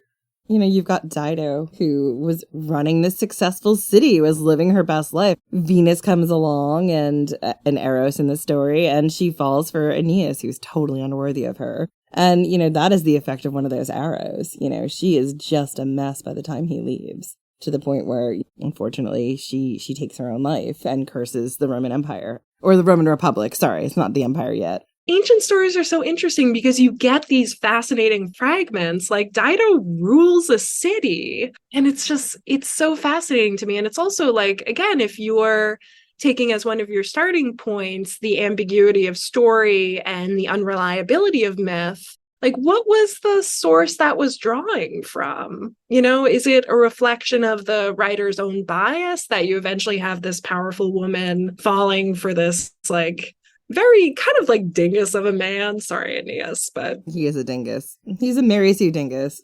you've got Dido, who was running this successful city, was living her best life. Venus comes along and Eros in the story, and she falls for Aeneas, who's totally unworthy of her. And, that is the effect of one of those arrows. She is just a mess by the time he leaves, to the point where, unfortunately, she takes her own life and curses the Roman Empire. Or the Roman Republic. Sorry, it's not the Empire yet. Ancient stories are so interesting because you get these fascinating fragments. Like Dido rules a city. And it's so fascinating to me. And it's also like, again, if you're taking as one of your starting points the ambiguity of story and the unreliability of myth, like what was the source that was drawing from? Is it a reflection of the writer's own bias that you eventually have this powerful woman falling for this like very kind of like dingus of a man? Sorry, Aeneas, but he is a dingus. He's a Mary Sue dingus.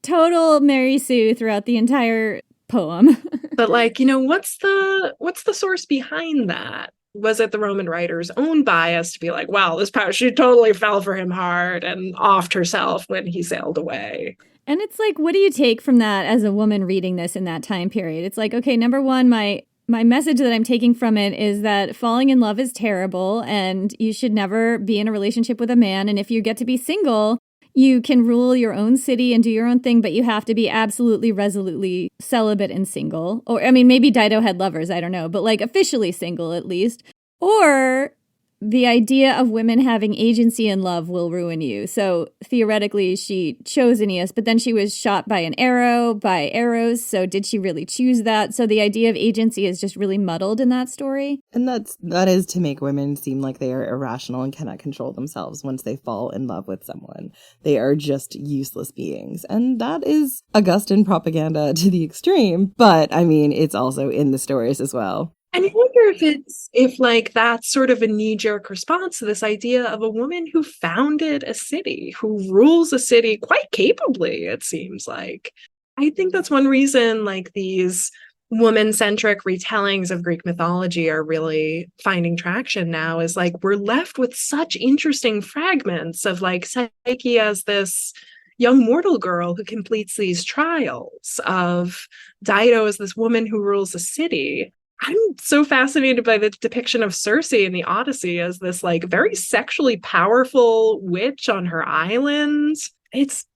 Total Mary Sue throughout the entire poem. But like, what's the source behind that? Was it the Roman writer's own bias to be like, wow, this power, she totally fell for him hard and offed herself when he sailed away? And it's like, what do you take from that as a woman reading this in that time period? It's like, okay, number one, my message that I'm taking from it is that falling in love is terrible and you should never be in a relationship with a man. And if you get to be single, you can rule your own city and do your own thing, but you have to be absolutely, resolutely celibate and single. Or, I mean, maybe Dido had lovers, I don't know, but like officially single at least. Or the idea of women having agency in love will ruin you. So theoretically, she chose Aeneas, but then she was shot by an arrow, by Eros. So did she really choose that? So the idea of agency is just really muddled in that story. And that is to make women seem like they are irrational and cannot control themselves once they fall in love with someone. They are just useless beings. And that is Augustan propaganda to the extreme. But I mean, it's also in the stories as well. And I wonder if like that's sort of a knee-jerk response to this idea of a woman who founded a city, who rules a city quite capably, it seems like. I think that's one reason like these woman-centric retellings of Greek mythology are really finding traction now, is like we're left with such interesting fragments of like Psyche as this young mortal girl who completes these trials, of Dido as this woman who rules a city. I'm so fascinated by the depiction of Circe in the Odyssey as this like very sexually powerful witch on her island. It's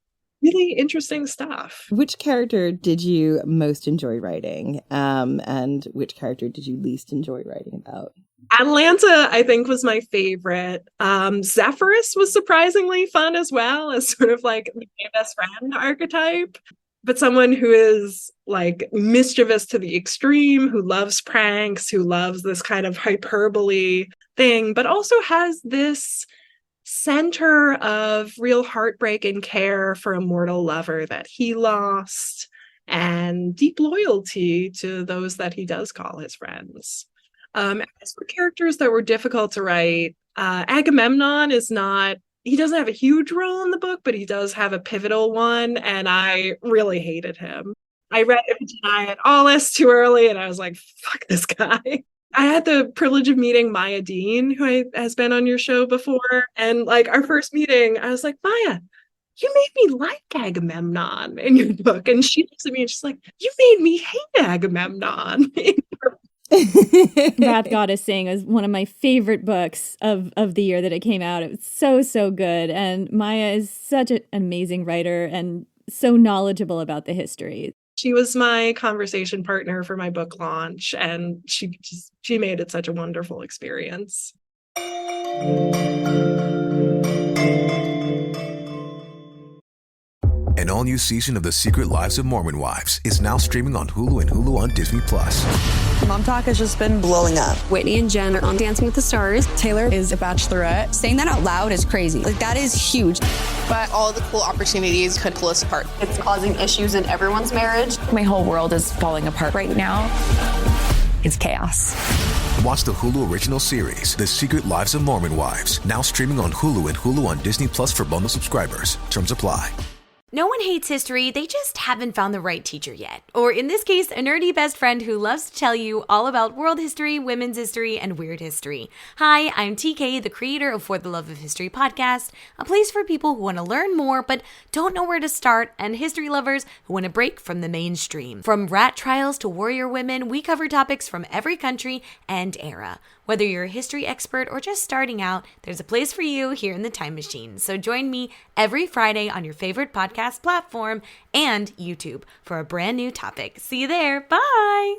really interesting stuff. Which character did you most enjoy writing? And which character did you least enjoy writing about? Atlanta, I think, was my favorite. Zephyrus was surprisingly fun as well, as sort of like the best friend archetype, but someone who is like mischievous to the extreme, who loves pranks, who loves this kind of hyperbole thing, but also has this center of real heartbreak and care for a mortal lover that he lost, and deep loyalty to those that he does call his friends. As for characters that were difficult to write, Agamemnon is not, he doesn't have a huge role in the book, but he does have a pivotal one, and I really hated him. I read Iphigenia at Aulis too early, and I was like, fuck this guy. I had the privilege of meeting Maya Dean, who has been on your show before, and like our first meeting, I was like, Maya, you made me like Agamemnon in your book. And she looks at me and she's like, you made me hate Agamemnon. Wrath Goddessing is one of my favorite books of the year that it came out. It was so good. And Maya is such an amazing writer and so knowledgeable about the history. She was my conversation partner for my book launch, and she made it such a wonderful experience. An all-new season of The Secret Lives of Mormon Wives is now streaming on Hulu and Hulu on Disney+. Mom Talk has just been blowing up. Whitney and Jen are on Dancing with the Stars. Taylor is a bachelorette. Saying that out loud is crazy. Like, that is huge. But all the cool opportunities could pull us apart. It's causing issues in everyone's marriage. My whole world is falling apart right now. It's chaos. Watch the Hulu original series, The Secret Lives of Mormon Wives, now streaming on Hulu and Hulu on Disney Plus for bundle subscribers. Terms apply. No one hates history, they just haven't found the right teacher yet. Or in this case, a nerdy best friend who loves to tell you all about world history, women's history, and weird history. Hi, I'm TK, the creator of For the Love of History podcast, a place for people who want to learn more but don't know where to start, and history lovers who want to break from the mainstream. From rat trials to warrior women, we cover topics from every country and era. Whether you're a history expert or just starting out, there's a place for you here in the Time Machine. So join me every Friday on your favorite podcast platform and YouTube for a brand new topic. See you there. Bye.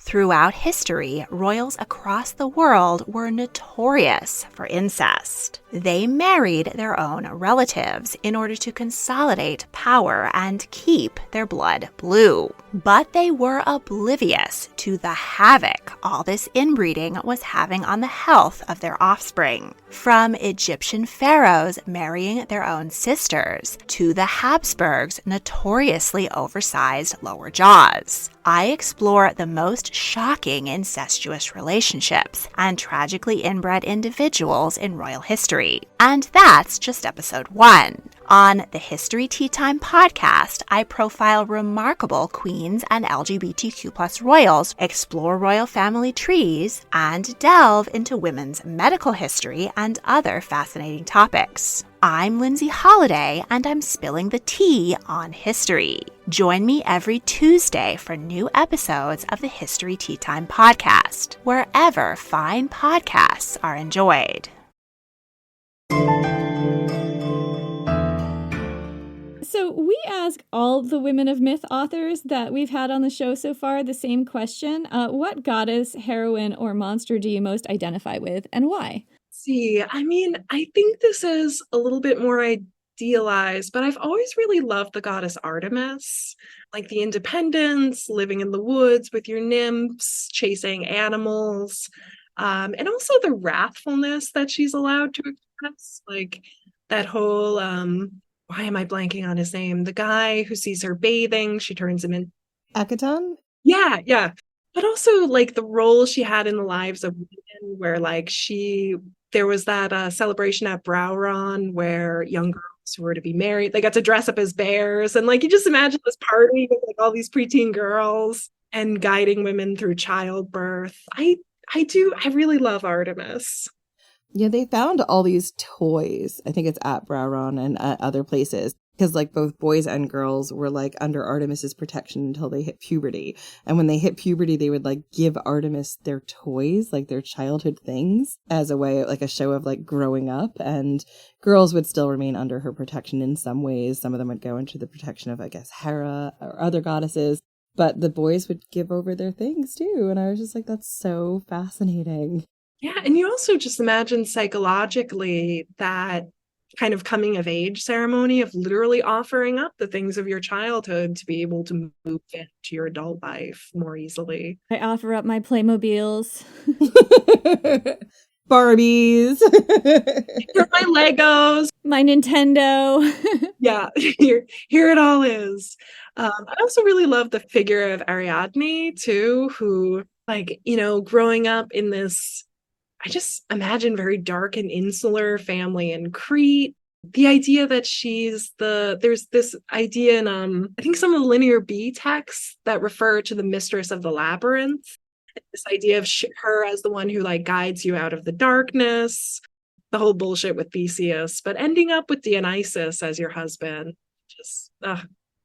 Throughout history, royals across the world were notorious for incest. They married their own relatives in order to consolidate power and keep their blood blue. But they were oblivious to the havoc all this inbreeding was having on the health of their offspring. From Egyptian pharaohs marrying their own sisters to the Habsburgs' notoriously oversized lower jaws, I explore the most shocking incestuous relationships and tragically inbred individuals in royal history. And that's just episode 1. On the History Tea Time podcast, I profile remarkable queens and LGBTQ+ royals, explore royal family trees, and delve into women's medical history and other fascinating topics. I'm Lindsay Holiday, and I'm spilling the tea on history. Join me every Tuesday for new episodes of the History Tea Time podcast, wherever fine podcasts are enjoyed. So we ask all the women of myth authors that we've had on the show so far the same question. What goddess, heroine, or monster do you most identify with, and why? I think this is a little bit more idealized, but I've always really loved the goddess Artemis, like the independence, living in the woods with your nymphs, chasing animals, and also the wrathfulness that she's allowed to express, like that whole, why am I blanking on his name? The guy who sees her bathing, she turns him in. Akaton? Yeah. But also like the role she had in the lives of women, where like there was that celebration at Browron where young girls who were to be married, they got to dress up as bears. And like, you just imagine this party with like all these preteen girls and guiding women through childbirth. I really love Artemis. Yeah, they found all these toys. I think it's at Browron and other places. Because like both boys and girls were like under Artemis's protection until they hit puberty. And when they hit puberty, they would like give Artemis their toys, like their childhood things, as a way, like a show of like growing up. And girls would still remain under her protection in some ways. Some of them would go into the protection of, I guess, Hera or other goddesses. but the boys would give over their things too. And I was just like, that's so fascinating. Yeah, and you also just imagine psychologically that kind of coming of age ceremony of literally offering up the things of your childhood to be able to move into your adult life more easily. I offer up my Playmobiles. Barbies. My Legos. My Nintendo. Yeah, here it all is. I also really love the figure of Ariadne too, who, like, you know, growing up in this, I just imagine very dark and insular family in Crete. The idea that there's this idea in I think some of the Linear B texts that refer to the mistress of the labyrinth. This idea of her as the one who like guides you out of the darkness, the whole bullshit with Theseus, but ending up with Dionysus as your husband. Just,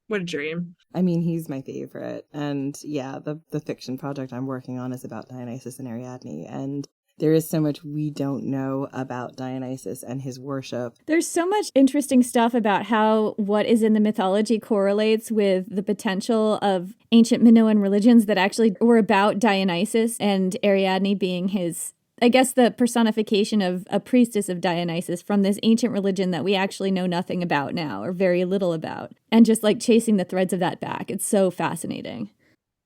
what a dream. I mean, he's my favorite. And yeah, the fiction project I'm working on is about Dionysus and Ariadne. And there is so much we don't know about Dionysus and his worship. There's so much interesting stuff about how what is in the mythology correlates with the potential of ancient Minoan religions that actually were about Dionysus and Ariadne being his, I guess, the personification of a priestess of Dionysus from this ancient religion that we actually know nothing about now or very little about. And just like chasing the threads of that back. It's so fascinating.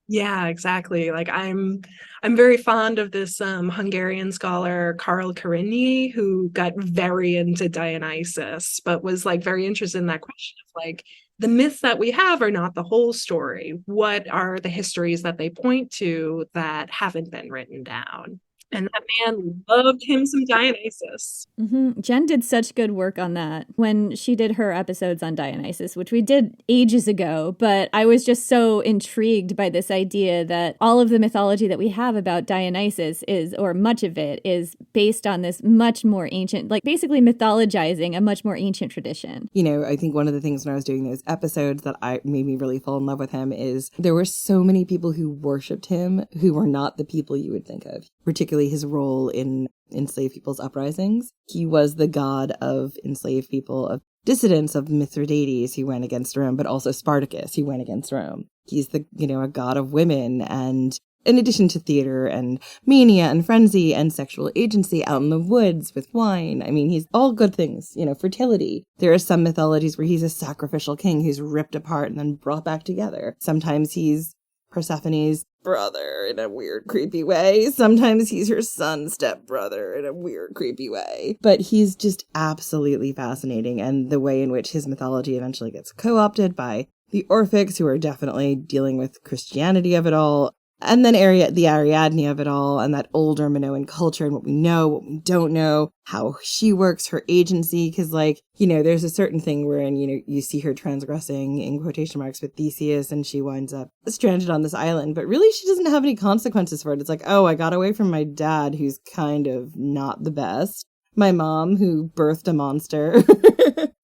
Yeah, exactly. Like I'm very fond of this Hungarian scholar Karl Karinyi, who got very into Dionysus, but was like very interested in that question of like the myths that we have are not the whole story. What are the histories that they point to that haven't been written down? And that man loved him some Dionysus. Mm-hmm. Jen did such good work on that when she did her episodes on Dionysus, which we did ages ago. But I was just so intrigued by this idea that all of the mythology that we have about Dionysus is, or much of it, is based on this much more ancient, like basically mythologizing a much more ancient tradition. You know, I think one of the things when I was doing those episodes that made me really fall in love with him is there were so many people who worshipped him who were not the people you would think of, particularly his role in enslaved people's uprisings. He was the god of enslaved people, of dissidents, of Mithridates who went against Rome, but also Spartacus who went against Rome. He's a god of women, and in addition to theater and mania and frenzy and sexual agency out in the woods with wine. I mean, he's all good things, fertility. There are some mythologies where he's a sacrificial king who's ripped apart and then brought back together. Sometimes he's Persephone's brother in a weird, creepy way. Sometimes he's her son's stepbrother in a weird, creepy way. But he's just absolutely fascinating, and the way in which his mythology eventually gets co-opted by the Orphics, who are definitely dealing with Christianity of it all, and then the Ariadne of it all, and that older Minoan culture and what we know, what we don't know, how she works, her agency, because, there's a certain thing wherein, you see her transgressing, in quotation marks, with Theseus, and she winds up stranded on this island, but really she doesn't have any consequences for it. It's like, oh, I got away from my dad, who's kind of not the best, my mom, who birthed a monster,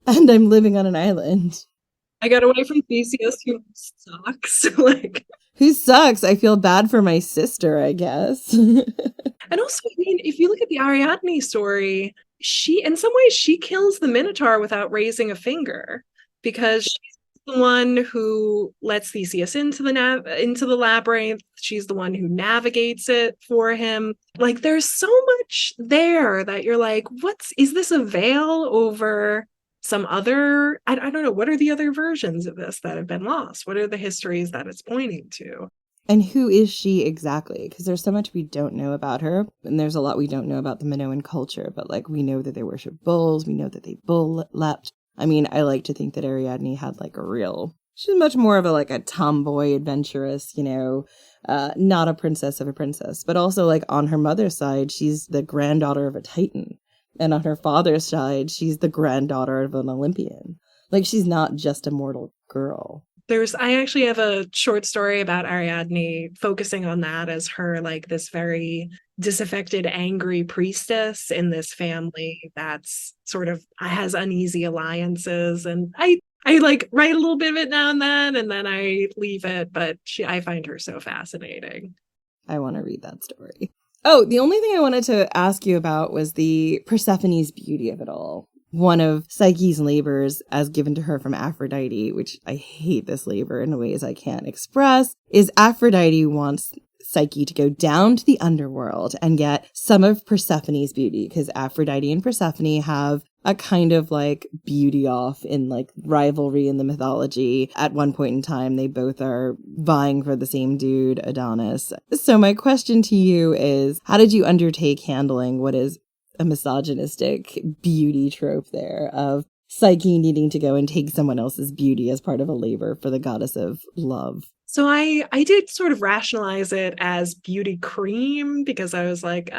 and I'm living on an island. I got away from Theseus, who sucks. Who sucks? I feel bad for my sister, I guess. And also, I mean, if you look at the Ariadne story, in some ways, she kills the Minotaur without raising a finger, because she's the one who lets Theseus into the labyrinth. She's the one who navigates it for him. Like, there's so much there that you're like, is this a veil over some other, I don't know, what are the other versions of this that have been lost? What are the histories that it's pointing to? And who is she exactly? Because there's so much we don't know about her, and there's a lot we don't know about the Minoan culture, but we know that they worship bulls, we know that they bull leapt. I mean, I like to think that Ariadne had she's much more of a tomboy adventurous, not a princess of a princess, but also on her mother's side, she's the granddaughter of a Titan. And on her father's side, she's the granddaughter of an Olympian. She's not just a mortal girl. I actually have a short story about Ariadne focusing on that as her this very disaffected, angry priestess in this family that's sort of has uneasy alliances. And I write a little bit of it now and then I leave it, but I find her so fascinating. I want to read that story. Oh, the only thing I wanted to ask you about was the Persephone's beauty of it all. one of Psyche's labors as given to her from Aphrodite, which I hate this labor in ways I can't express, is Aphrodite wants Psyche to go down to the underworld and get some of Persephone's beauty, because Aphrodite and Persephone have a kind of like beauty off in like rivalry in the mythology. At one point in time, they both are vying for the same dude, Adonis. So my question to you is, how did you undertake handling what is a misogynistic beauty trope there of Psyche needing to go and take someone else's beauty as part of a labor for the goddess of love? So I did sort of rationalize it as beauty cream because I was like,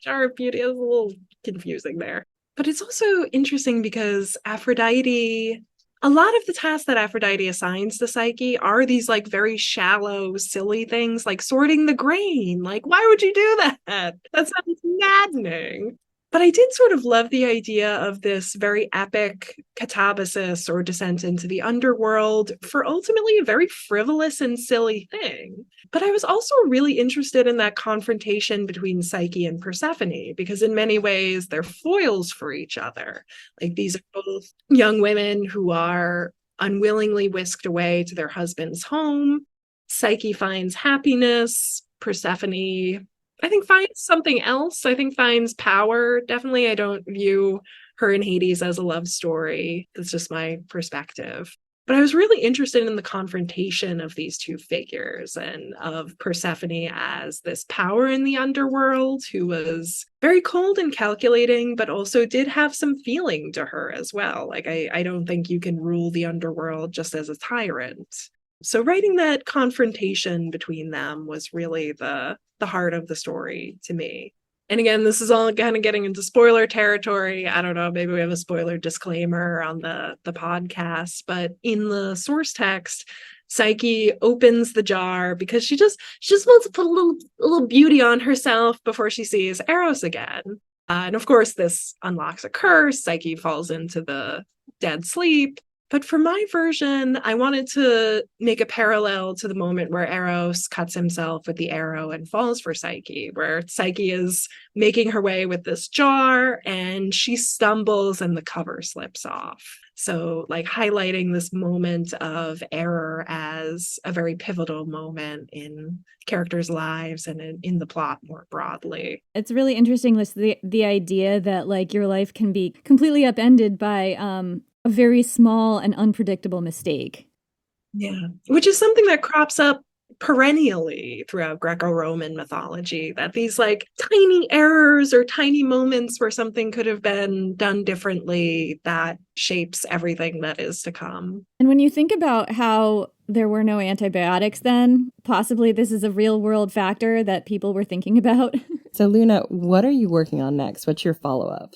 jar of beauty is a little confusing there. But it's also interesting because Aphrodite, a lot of the tasks that Aphrodite assigns to Psyche are these like very shallow, silly things like sorting the grain. Like, why would you do that? That sounds maddening. But I did sort of love the idea of this very epic catabasis or descent into the underworld for ultimately a very frivolous and silly thing. But I was also really interested in that confrontation between Psyche and Persephone, because in many ways they're foils for each other. Like, these are both young women who are unwillingly whisked away to their husband's home. Psyche finds happiness. Persephone, I think, finds something else. I think finds power. Definitely, I don't view her and Hades as a love story. That's just my perspective. But I was really interested in the confrontation of these two figures and of Persephone as this power in the underworld who was very cold and calculating, but also did have some feeling to her as well. Like, I don't think you can rule the underworld just as a tyrant. So writing that confrontation between them was really the heart of the story to me. And again, this is all kind of getting into spoiler territory. I don't know, maybe we have a spoiler disclaimer on the podcast, but in the source text, Psyche opens the jar because she just wants to put a little beauty on herself before she sees Eros again. And of course, this unlocks a curse. Psyche falls into the dead sleep. But for my version, I wanted to make a parallel to the moment where Eros cuts himself with the arrow and falls for Psyche, where Psyche is making her way with this jar and she stumbles and the cover slips off. So, like, highlighting this moment of error as a very pivotal moment in characters' lives and in the plot more broadly. It's really interesting, the idea that like your life can be completely upended by a very small and unpredictable mistake. Yeah, which is something that crops up perennially throughout Greco-Roman mythology, that these like tiny errors or tiny moments where something could have been done differently that shapes everything that is to come. And when you think about how there were no antibiotics then, possibly this is a real world factor that people were thinking about. So Luna, what are you working on next? What's your follow-up?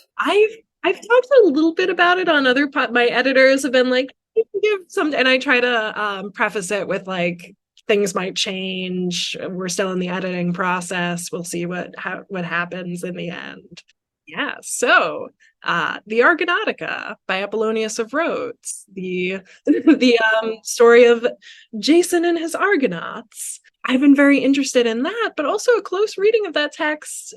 I've talked a little bit about it on other my editors have been like, you can give some, and I try to preface it with like, things might change. We're still in the editing process. We'll see what happens in the end. Yeah. So the Argonautica by Apollonius of Rhodes, the story of Jason and his Argonauts. I've been very interested in that, but also a close reading of that text.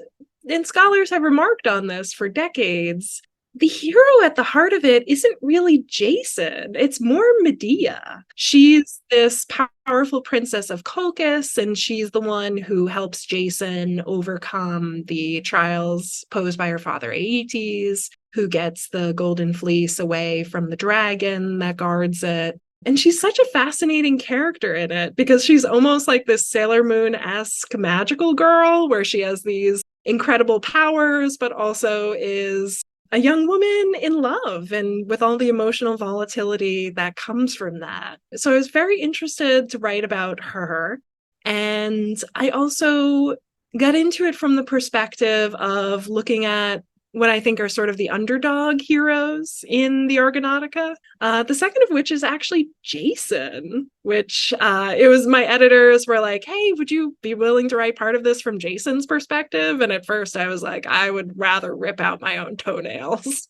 And scholars have remarked on this for decades. The hero at the heart of it isn't really Jason. It's more Medea. She's this powerful princess of Colchis, and she's the one who helps Jason overcome the trials posed by her father Aeetes, who gets the golden fleece away from the dragon that guards it. And she's such a fascinating character in it because she's almost like this Sailor Moon-esque magical girl where she has these incredible powers, but also is a young woman in love and with all the emotional volatility that comes from that. So I was very interested to write about her. And I also got into it from the perspective of looking at what I think are sort of the underdog heroes in the Argonautica. The second of which is actually Jason, which it was my editors were like, hey, would you be willing to write part of this from Jason's perspective? And at first I was like, I would rather rip out my own toenails.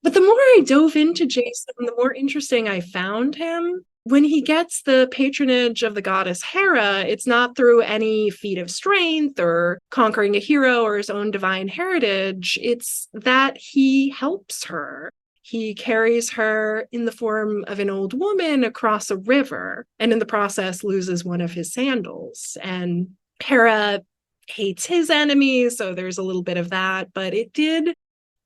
But the more I dove into Jason, the more interesting I found him. when he gets the patronage of the goddess Hera, it's not through any feat of strength or conquering a hero or his own divine heritage. It's that he helps her. He carries her in the form of an old woman across a river, and in the process loses one of his sandals. And Hera hates his enemies, so there's a little bit of that. But it did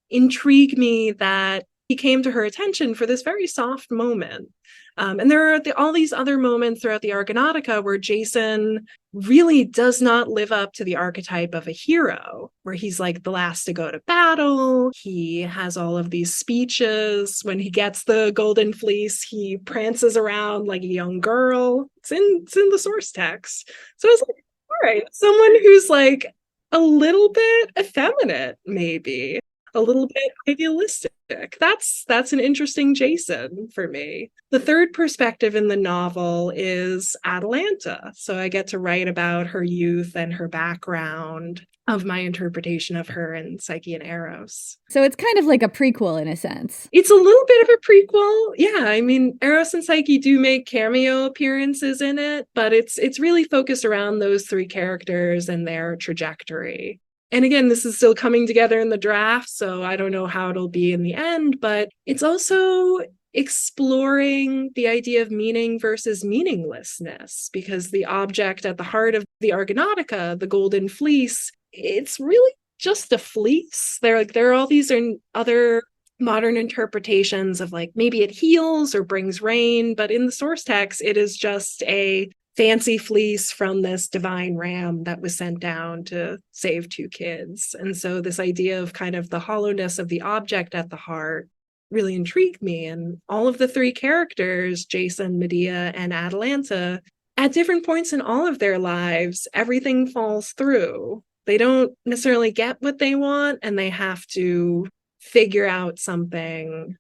intrigue me that he came to her attention for this very soft moment. And there are all these other moments throughout the Argonautica where Jason really does not live up to the archetype of a hero, where he's like the last to go to battle. He has all of these speeches. When he gets the golden fleece, he prances around like a young girl. It's in the source text. So it's like, all right, someone who's like a little bit effeminate, maybe. A little bit idealistic. That's an interesting Jason for me. The third perspective in the novel is Atalanta. So I get to write about her youth and her background of my interpretation of her in Psyche and Eros. So it's kind of like a prequel in a sense. It's a little bit of a prequel. Yeah, I mean, Eros and Psyche do make cameo appearances in it, but it's really focused around those three characters and their trajectory. And again, this is still coming together in the draft, so I don't know how it'll be in the end, but it's also exploring the idea of meaning versus meaninglessness, because the object at the heart of the Argonautica, the golden fleece, it's really just a fleece. There are all these other modern interpretations of like maybe it heals or brings rain, but in the source text, it is just a fancy fleece from this divine ram that was sent down to save two kids. And so this idea of kind of the hollowness of the object at the heart really intrigued me. And all of the three characters, Jason, Medea, and Atalanta, at different points in all of their lives, everything falls through. They don't necessarily get what they want, and they have to figure out something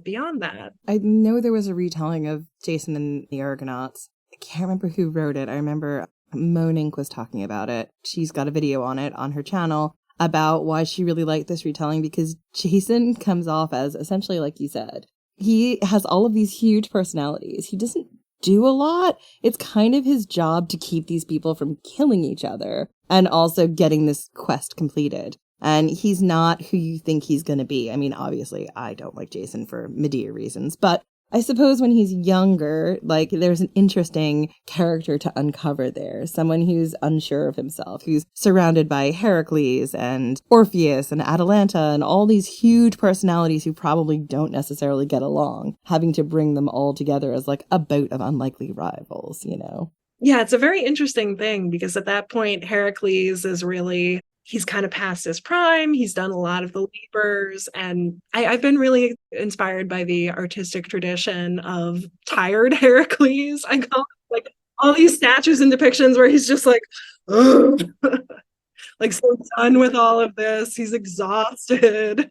beyond that. I know there was a retelling of Jason and the Argonauts. I can't remember who wrote it. I remember Monink was talking about it. She's got a video on it on her channel about why she really liked this retelling, because Jason comes off as essentially, like you said, he has all of these huge personalities. He doesn't do a lot. It's kind of his job to keep these people from killing each other and also getting this quest completed. And he's not who you think he's going to be. I mean, obviously, I don't like Jason for Medea reasons, but I suppose when he's younger, like, there's an interesting character to uncover there. Someone who's unsure of himself, who's surrounded by Heracles and Orpheus and Atalanta and all these huge personalities who probably don't necessarily get along, having to bring them all together as like a bout of unlikely rivals, you know? Yeah, it's a very interesting thing, because at that point, Heracles is really... he's kind of past his prime. He's done a lot of the labors. And I've been really inspired by the artistic tradition of tired Heracles. I call it, like, all these statues and depictions where he's just like, like, so done with all of this. He's exhausted.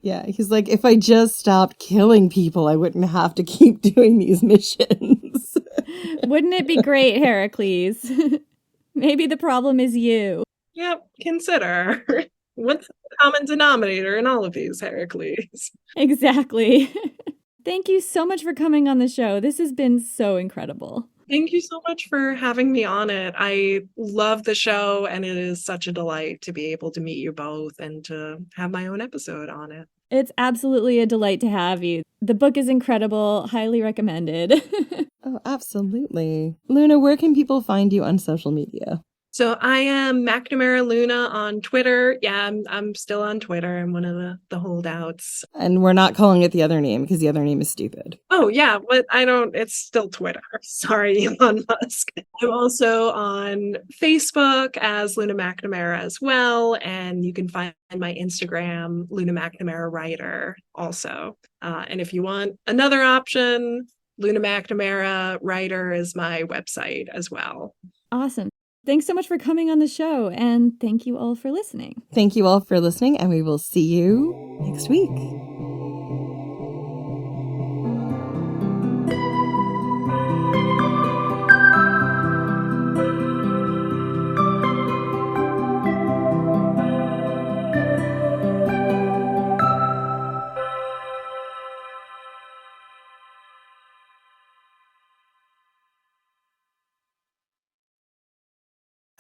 Yeah, he's like, if I just stopped killing people, I wouldn't have to keep doing these missions. Wouldn't it be great, Heracles? Maybe the problem is you. Yep, consider. What's the common denominator in all of these, Heracles? Exactly. Thank you so much for coming on the show. This has been so incredible. Thank you so much for having me on it. I love the show, and it is such a delight to be able to meet you both and to have my own episode on it. It's absolutely a delight to have you. The book is incredible. Highly recommended. Oh, absolutely. Luna, where can people find you on social media? So I am McNamara Luna on Twitter. Yeah, I'm still on Twitter. I'm one of the holdouts. And we're not calling it the other name because the other name is stupid. Oh, yeah, but it's still Twitter. Sorry, Elon Musk. I'm also on Facebook as Luna McNamara as well. And you can find my Instagram, Luna McNamara Writer, also. And if you want another option, Luna McNamara Writer is my website as well. Awesome. Thanks so much for coming on the show, and thank you all for listening. Thank you all for listening, and we will see you next week.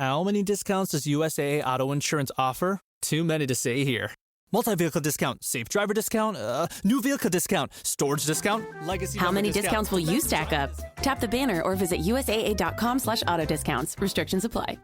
How many discounts does USAA Auto Insurance offer? Too many to say here. Multi-vehicle discount, safe driver discount, new vehicle discount, storage discount, legacy. How many discounts will you stack up? Tap the banner or visit USAA.com/auto discounts. Restrictions apply.